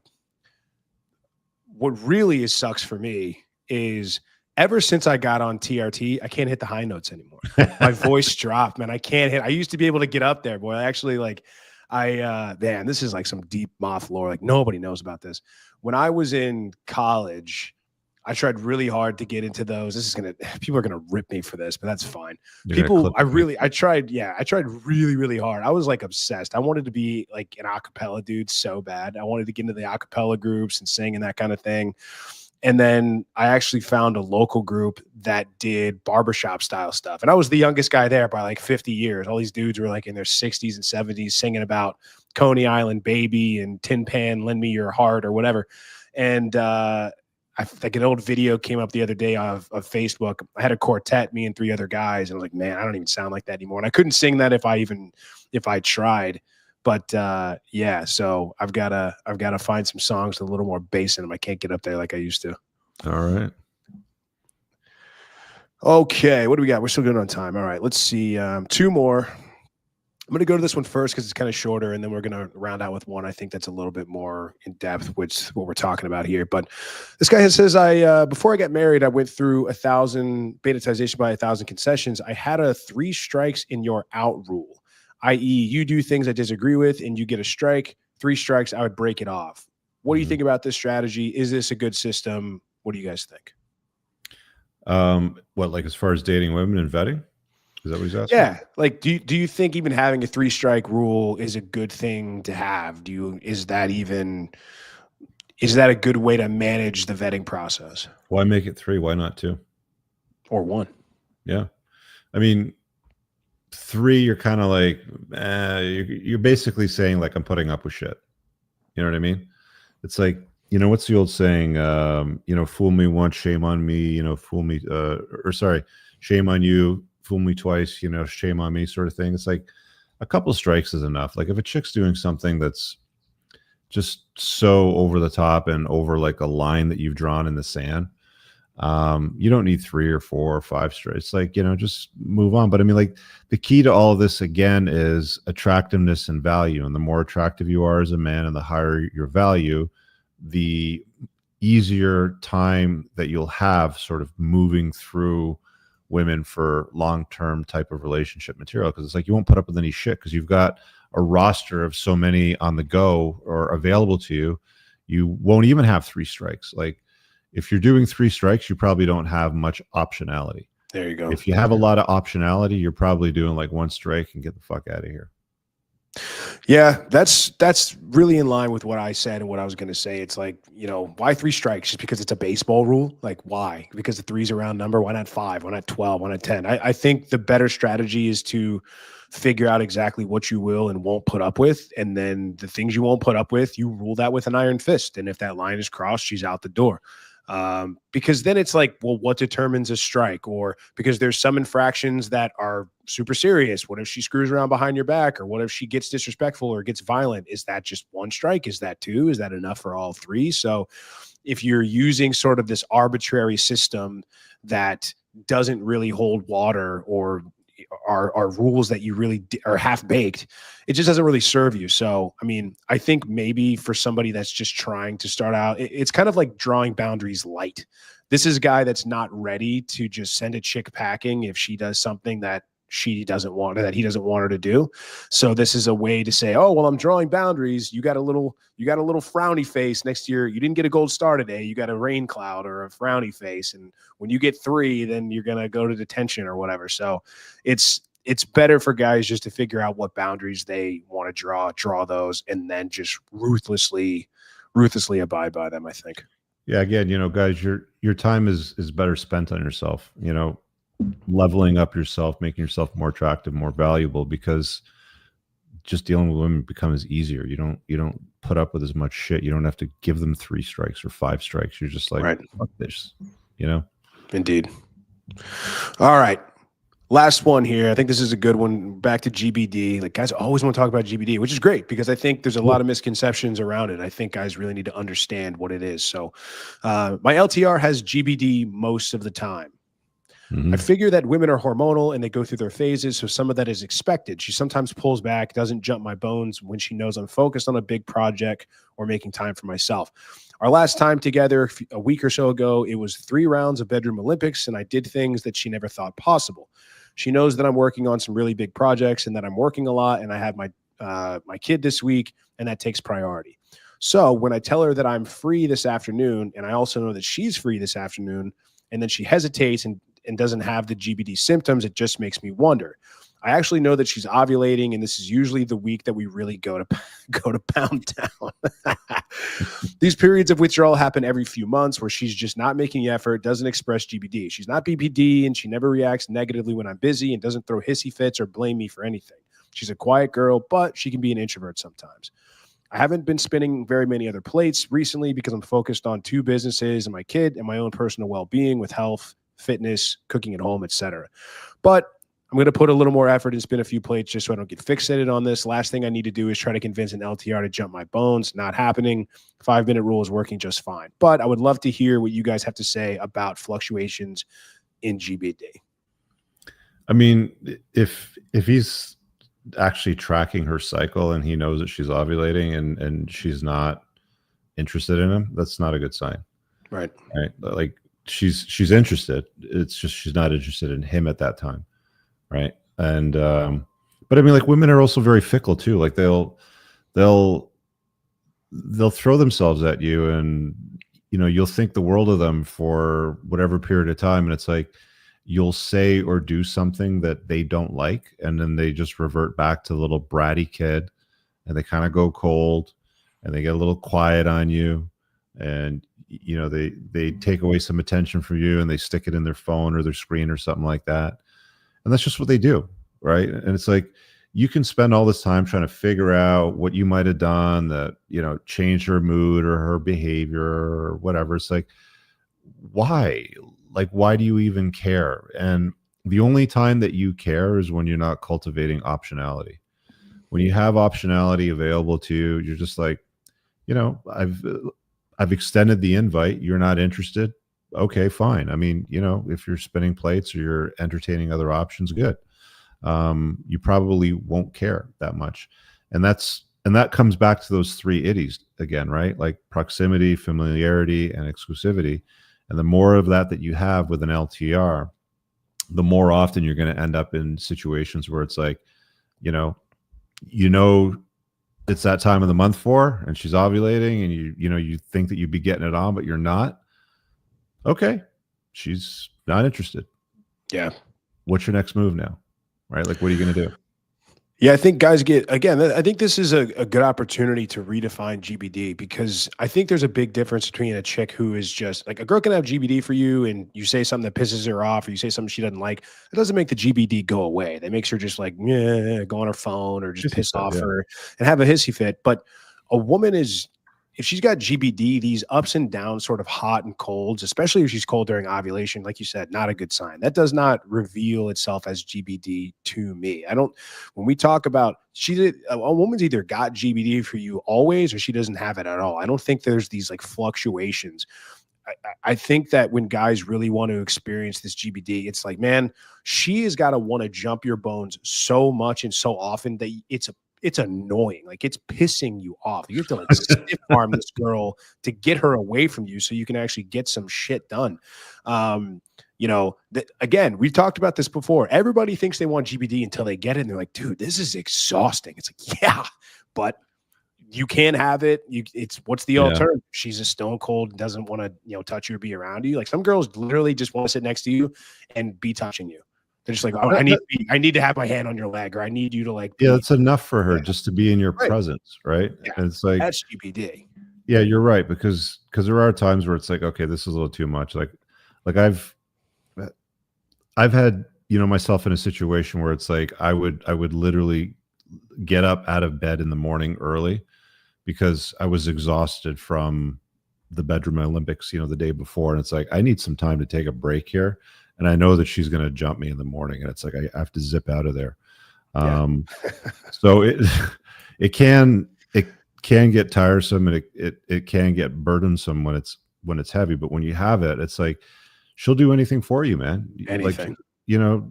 C: what really sucks for me is ever since I got on TRT, I can't hit the high notes anymore. My voice dropped, man. I can't hit. I used to be able to get up there, boy. I actually like, man, this is like some deep Moff lore. Like nobody knows about this. When I was in college, I tried really hard to get into those. People are gonna rip me for this, but that's fine. I tried really, really hard. I was like obsessed. I wanted to be like an acapella dude so bad. I wanted to get into the acapella groups and sing and that kind of thing. And then I actually found a local group that did barbershop style stuff. And I was the youngest guy there by like 50 years. All these dudes were like in their 60s and 70s singing about Coney Island Baby and Tin Pan, Lend Me Your Heart or whatever. And like an old video came up the other day of Facebook. I had a quartet, me and 3 other guys. And I was like, man, I don't even sound like that anymore. And I couldn't sing that if I tried. But yeah, so I've gotta find some songs with a little more bass in them. I can't get up there like I used to.
B: All right.
C: Okay, what do we got? We're still good on time. All right, let's see. 2 more. I'm going to go to this one first because it's kind of shorter, and then we're going to round out with one I think that's a little bit more in depth, which is what we're talking about here. But this guy says, before I got married, I went through 1,000 banetization by 1,000 concessions. I had a 3 strikes in your out rule. I.e., you do things I disagree with and you get a strike. 3 strikes, I would break it off. What do you think about this strategy? Is this a good system? What do you guys think?
B: What, like as far as dating women and vetting? Is that what he's asking?
C: Yeah. Like, do you think even having a 3 strike rule is a good thing to have? Is that a good way to manage the vetting process?
B: Why make it 3? Why not 2?
C: Or 1?
B: Yeah. I mean, 3, you're kind of like, you're basically saying like, I'm putting up with shit. You know what I mean? It's like, what's the old saying? Fool me once, shame on me, fool me, shame on you, fool me twice, shame on me sort of thing. It's like a couple strikes is enough. Like if a chick's doing something that's just so over the top and over like a line that you've drawn in the sand, you don't need 3 or 4 or 5 strikes. Like, just move on. But I mean, like the key to all of this again is attractiveness and value. And the more attractive you are as a man and the higher your value, the easier time that you'll have sort of moving through women for long-term type of relationship material. Because it's like you won't put up with any shit because you've got a roster of so many on the go or available to you. You won't even have 3 strikes. Like if you're doing 3 strikes, you probably don't have much optionality.
C: There you go.
B: If you have a lot of optionality, you're probably doing like 1 strike and get the fuck out of here.
C: Yeah, that's really in line with what I said and what I was going to say. It's like, why 3 strikes? Just because it's a baseball rule? Like, why? Because the three's a round number. Why not 5? Why not 12? Why not 10? I think the better strategy is to figure out exactly what you will and won't put up with. And then the things you won't put up with, you rule that with an iron fist. And if that line is crossed, she's out the door. Because then it's like, well, what determines a strike? Or because there's some infractions that are super serious. What if she screws around behind your back? Or what if she gets disrespectful or gets violent? Is that just 1 strike? Is that 2? Is that enough for all 3? So if you're using sort of this arbitrary system that doesn't really hold water, or are rules that you really are half baked, it just doesn't really serve you. So, I mean, I think maybe for somebody that's just trying to start out, it's kind of like drawing boundaries light. This is a guy that's not ready to just send a chick packing if she does something that he doesn't want her to do. So this is a way to say, oh, well, I'm drawing boundaries. You got a little frowny face next year. You didn't get a gold star today. You got a rain cloud or a frowny face. And when you get 3, then you're going to go to detention or whatever. So it's better for guys just to figure out what boundaries they want to draw those, and then just ruthlessly abide by them, I think.
B: Yeah. Again, guys, your time is better spent on yourself, leveling up yourself, making yourself more attractive, more valuable, because just dealing with women becomes easier. You don't put up with as much shit. You don't have to give them 3 strikes or 5 strikes. You're just like, right. Fuck this,
C: Indeed. All right. Last one here. I think this is a good one. Back to GBD. Like, guys always want to talk about GBD, which is great because I think there's a lot of misconceptions around it. I think guys really need to understand what it is. So my LTR has GBD most of the time. I figure that women are hormonal and they go through their phases, so some of that is expected. She sometimes pulls back, doesn't jump my bones when she knows I'm focused on a big project or making time for myself. Our last time together a week or so ago, it was 3 rounds of bedroom Olympics, and I did things that she never thought possible. She knows that I'm working on some really big projects and that I'm working a lot, and I have my kid this week, and that takes priority. So when I tell her that I'm free this afternoon, and I also know that she's free this afternoon, and then she hesitates and doesn't have the GBD symptoms, it just makes me wonder. I actually know that she's ovulating, and this is usually the week that we really go to pound down. These periods of withdrawal happen every few months where she's just not making the effort, doesn't express GBD. She's not BPD, and she never reacts negatively when I'm busy and doesn't throw hissy fits or blame me for anything. She's a quiet girl, but she can be an introvert sometimes. I haven't been spinning very many other plates recently because I'm focused on 2 businesses and my kid and my own personal well-being with health, fitness, cooking at home, etc. But I'm going to put a little more effort and spin a few plates just so I don't get fixated on this. Last thing I need to do is try to convince an LTR to jump my bones. Not happening. 5-minute rule is working just fine. But I would love to hear what you guys have to say about fluctuations in GBD.
B: I mean, if he's actually tracking her cycle and he knows that she's ovulating and she's not interested in him, that's not a good sign.
C: Right.
B: Like she's interested. It's just she's not interested in him at that time. Right. And but I mean, like, women are also very fickle too. Like they'll throw themselves at you, and you'll think the world of them for whatever period of time, and it's like you'll say or do something that they don't like, and then they just revert back to the little bratty kid, and they kind of go cold, and they get a little quiet on you, and they take away some attention from you, and they stick it in their phone or their screen or something like that. And that's just what they do, right? And it's like you can spend all this time trying to figure out what you might have done that, changed her mood or her behavior or whatever. It's like, why? Like, why do you even care? And the only time that you care is when you're not cultivating optionality. When you have optionality available to you, you're just like, I've extended the invite. You're not interested. Okay, fine. I mean, if you're spinning plates or you're entertaining other options, good. You probably won't care that much. And that comes back to those 3 itties again, right? Like proximity, familiarity, and exclusivity. And the more of that you have with an LTR, the more often you're going to end up in situations where it's like, it's that time of the month for, and she's ovulating, and you think that you'd be getting it on, but you're not. Okay, she's not interested.
C: Yeah.
B: What's your next move now? Right? Like, what are you going to do?
C: Yeah, I think guys get again. I think this is a good opportunity to redefine GBD because I think there's a big difference between a chick who is just like a girl can have GBD for you, and you say something that pisses her off, or you say something she doesn't like. It doesn't make the GBD go away. That makes her just like yeah, go on her phone or just
B: Hissy
C: piss
B: fit,
C: off
B: yeah.
C: her and have a hissy fit. But a woman is if she's got GBD, these ups and downs, sort of hot and colds, especially if she's cold during ovulation, like you said, not a good sign. That does not reveal itself as GBD to me. I don't. When we talk about a woman's either got GBD for you always, or she doesn't have it at all. I don't think there's these like fluctuations. I think that when guys really want to experience this GBD, it's like, man, she has got to want to jump your bones so much and so often that it's annoying. Like it's pissing you off. You have to like stiff arm this girl to get her away from you so you can actually get some shit done. Again, we've talked about this before. Everybody thinks they want GBD until they get it, and they're like, dude, this is exhausting. It's like, yeah, but you can have it. It's what's the alternative? She's a stone cold, doesn't want to, touch you or be around you. Like some girls literally just want to sit next to you and be touching you. They're just like, oh, I need to have my hand on your leg, or I need you to like.
B: Yeah, that's enough for her just to be in your presence, right?
C: Yeah,
B: and it's like
C: that's GBD.
B: Yeah, you're right because there are times where it's like, okay, this is a little too much. Like I've had myself in a situation where it's like I would literally get up out of bed in the morning early because I was exhausted from the bedroom Olympics, the day before, and it's like I need some time to take a break here, and I know that she's going to jump me in the morning, and it's like I have to zip out of there. So it can get tiresome, and it can get burdensome when it's heavy, but when you have it, it's like she'll do anything for you, man.
C: Anything.
B: Like,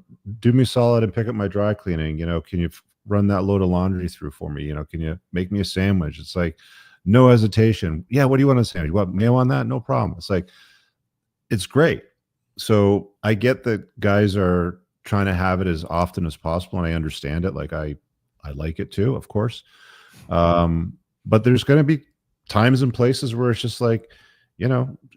B: do me solid and pick up my dry cleaning. Can you run that load of laundry through for me? Can you make me a sandwich? It's like no hesitation. Yeah, what do you want on a sandwich? You want mayo on that? No problem. It's like it's great. So I get that guys are trying to have it as often as possible, and I understand it. Like I like it too, of course. But there's going to be times and places where it's just like,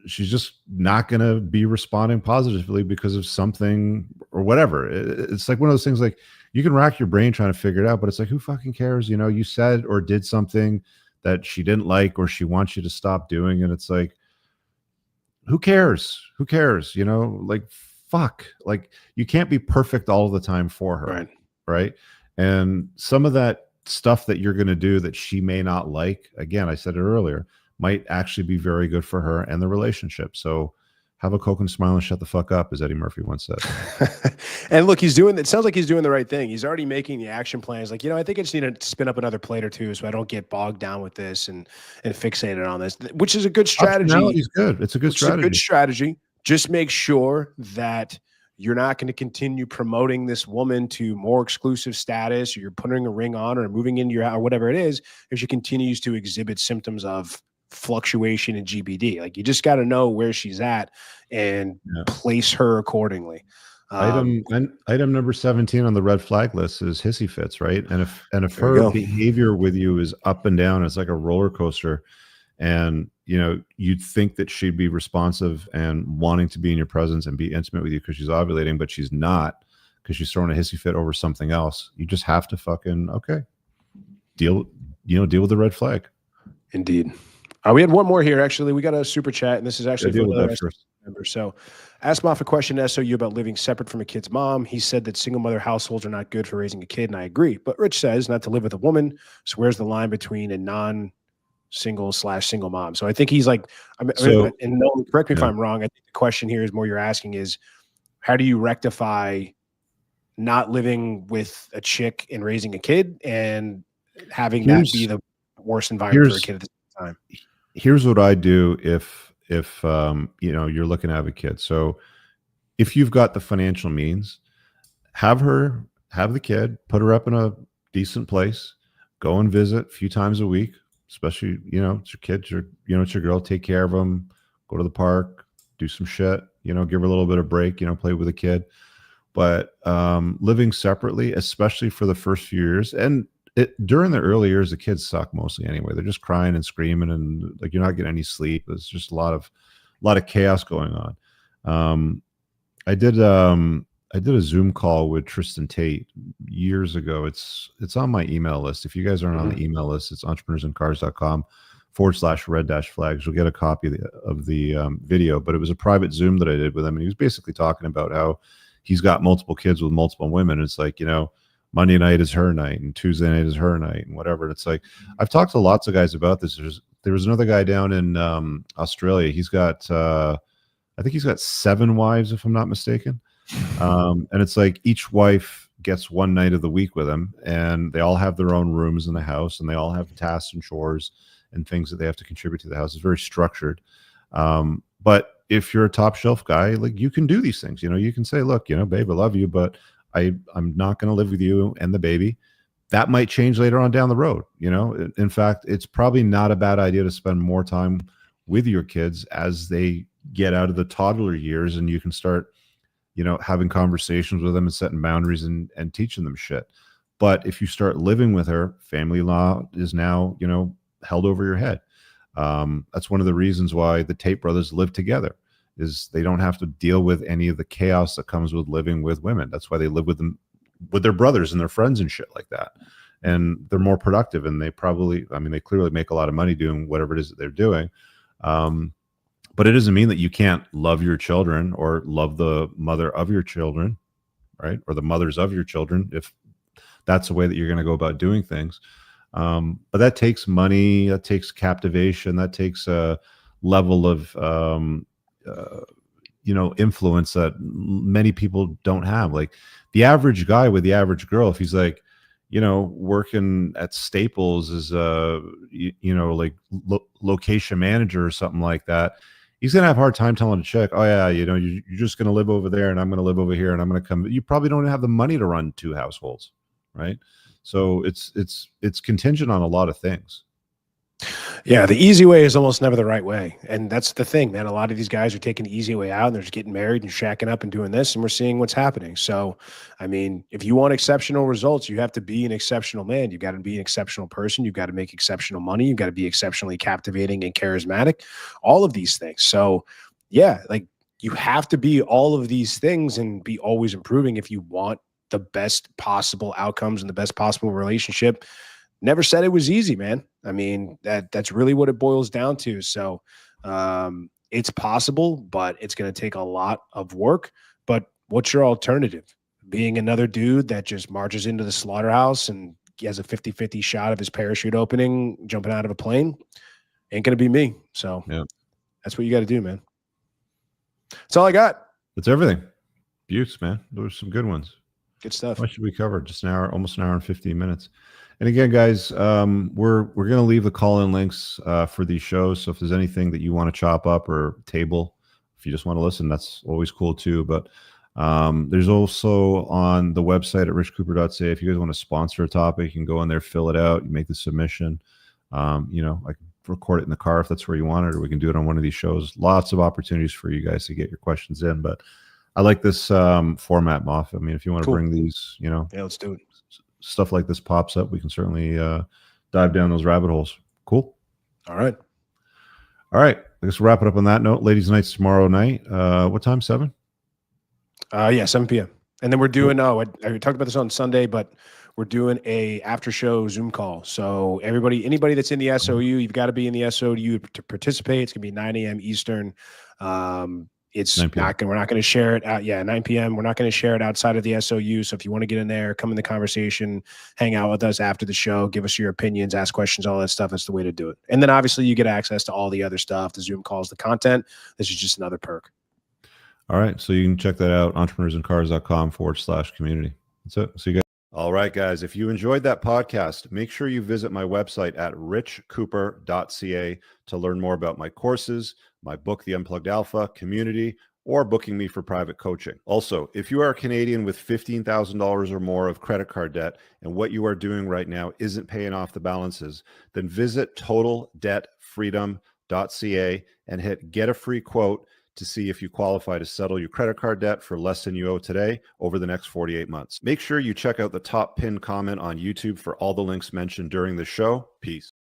B: she's just not going to be responding positively because of something or whatever. It's like one of those things, like you can rack your brain trying to figure it out, but it's like, who fucking cares? You said or did something that she didn't like, or she wants you to stop doing. And it's like, who cares? Who cares? Like, fuck, like you can't be perfect all the time for her. Right. And some of that stuff that you're going to do that she may not like, again, I said it earlier, might actually be very good for her and the relationship. So have a Coke and smile and shut the fuck up, as Eddie Murphy once said.
C: And look, it sounds like he's doing the right thing. He's already making the action plans. Like, I think I just need to spin up another plate or two so I don't get bogged down with this and fixated on this, which is a good strategy.
B: Optionality's good. It's a good strategy.
C: It's a good strategy. Just make sure that you're not going to continue promoting this woman to more exclusive status, or you're putting a ring on or moving into your house or whatever it is, if she continues to exhibit symptoms of fluctuation in GBD. Like you just got to know where she's at and place her accordingly.
B: Item number 17 on the red flag list is hissy fits, right? And if her behavior with you is up and down, it's like a roller coaster, and you'd think that she'd be responsive and wanting to be in your presence and be intimate with you because she's ovulating, but she's not, because she's throwing a hissy fit over something else. You just have to fucking deal with the red flag.
C: Indeed. We had one more here. Actually, we got a super chat, and this is actually for another member. So, asked Moff a question at SOU about living separate from a kid's mom. He said that single mother households are not good for raising a kid, and I agree. But Rich says not to live with a woman. So, where's the line between a non-single/single mom? So, I think he's like, and no, correct me if I'm wrong. I think the question here is more you're asking is, how do you rectify not living with a chick and raising a kid and having that be the worst environment for a kid at the same time?
B: Here's what I do if you're looking to have a kid. So if you've got the financial means, have the kid, put her up in a decent place, go and visit a few times a week, especially, it's your kids, it's your girl, take care of them, go to the park, do some shit, give her a little bit of break, play with a kid. But living separately, especially for the first few years, and during the early years, the kids suck mostly anyway. They're just crying and screaming, and like you're not getting any sleep. There's just a lot of chaos going on. I did did a Zoom call with Tristan Tate years ago. It's on my email list. If you guys aren't on the email list, it's entrepreneursincars.com/red-flags. You'll get a copy of the video. But it was a private Zoom that I did with him, and he was basically talking about how he's got multiple kids with multiple women. It's like, Monday night is her night and Tuesday night is her night and whatever. And it's like, I've talked to lots of guys about this. There was another guy down in Australia. He's got, I think he's got 7 wives, if I'm not mistaken. And it's like each wife gets one night of the week with him, and they all have their own rooms in the house, and they all have tasks and chores and things that they have to contribute to the house. It's very structured. But if you're a top shelf guy, like, you can do these things. You can say, look, babe, I love you, but I'm not going to live with you and the baby. That might change later on down the road. In fact, it's probably not a bad idea to spend more time with your kids as they get out of the toddler years, and you can start, having conversations with them and setting boundaries and teaching them shit. But if you start living with her, family law is now, held over your head. That's one of the reasons why the Tate brothers live together, is they don't have to deal with any of the chaos that comes with living with women. That's why they live with them, with their brothers and their friends and shit like that. And they're more productive, and they clearly make a lot of money doing whatever it is that they're doing. But it doesn't mean that you can't love your children or love the mother of your children, right? Or the mothers of your children, if that's the way that you're going to go about doing things. But that takes money, that takes captivation, that takes a level of, influence that many people don't have. Like the average guy with the average girl, if he's like, working at Staples as a, location manager or something like that, he's going to have a hard time telling a chick, oh yeah, you're just going to live over there and I'm going to live over here and I'm going to come. You probably don't have the money to run 2 households, right? So it's contingent on a lot of things.
C: Yeah, the easy way is almost never the right way. And that's the thing, man. A lot of these guys are taking the easy way out, and they're just getting married and shacking up and doing this, and we're seeing what's happening. So, if you want exceptional results, you have to be an exceptional man. You've got to be an exceptional person. You've got to make exceptional money. You've got to be exceptionally captivating and charismatic, all of these things. So, yeah, like, you have to be all of these things and be always improving if you want the best possible outcomes and the best possible relationship. Never said it was easy, man. That's really what it boils down to. So it's possible, but it's going to take a lot of work. But what's your alternative? Being another dude that just marches into the slaughterhouse and he has a 50-50 shot of his parachute opening, jumping out of a plane? Ain't going to be me. So yeah, that's what you got to do, man. That's all I got.
B: That's everything. Buttes, man. Those are some good ones.
C: Good stuff.
B: What should we cover? Just almost an hour and 15 minutes. And again, guys, we're going to leave the call-in links for these shows. So if there's anything that you want to chop up or table, if you just want to listen, that's always cool too. But there's also on the website at richcooper.ca, if you guys want to sponsor a topic, you can go in there, fill it out, you make the submission. I can record it in the car if that's where you want it, or we can do it on one of these shows. Lots of opportunities for you guys to get your questions in. But I like this format, Moff. If you want to bring these,
C: yeah, let's do it.
B: Stuff like this pops up, we can certainly dive down those rabbit holes. Cool.
C: All right.
B: I guess we'll wrap it up on that note. Ladies' night's tomorrow night. What time? 7?
C: Yeah, 7 p.m. And then we're doing, I talked about this on Sunday, but we're doing a after show Zoom call. So anybody that's in the SOU, you've got to be in the SOU to participate. It's going to be 9 a.m. Eastern. We're not going to share it out. 9 p.m. We're not going to share it outside of the SOU. So if you want to get in there, come in the conversation, hang out with us after the show, give us your opinions, ask questions, all that stuff. That's the way to do it. And then obviously you get access to all the other stuff, the Zoom calls, the content. This is just another perk.
B: All right. So you can check that out. entrepreneursincars.com/community. That's it. See you guys. All right, guys. If you enjoyed that podcast, make sure you visit my website at richcooper.ca to learn more about my courses, my book, The Unplugged Alpha, community, or booking me for private coaching. Also, if you are a Canadian with $15,000 or more of credit card debt and what you are doing right now isn't paying off the balances, then visit totaldebtfreedom.ca and hit get a free quote to see if you qualify to settle your credit card debt for less than you owe today over the next 48 months. Make sure you check out the top pinned comment on YouTube for all the links mentioned during the show. Peace.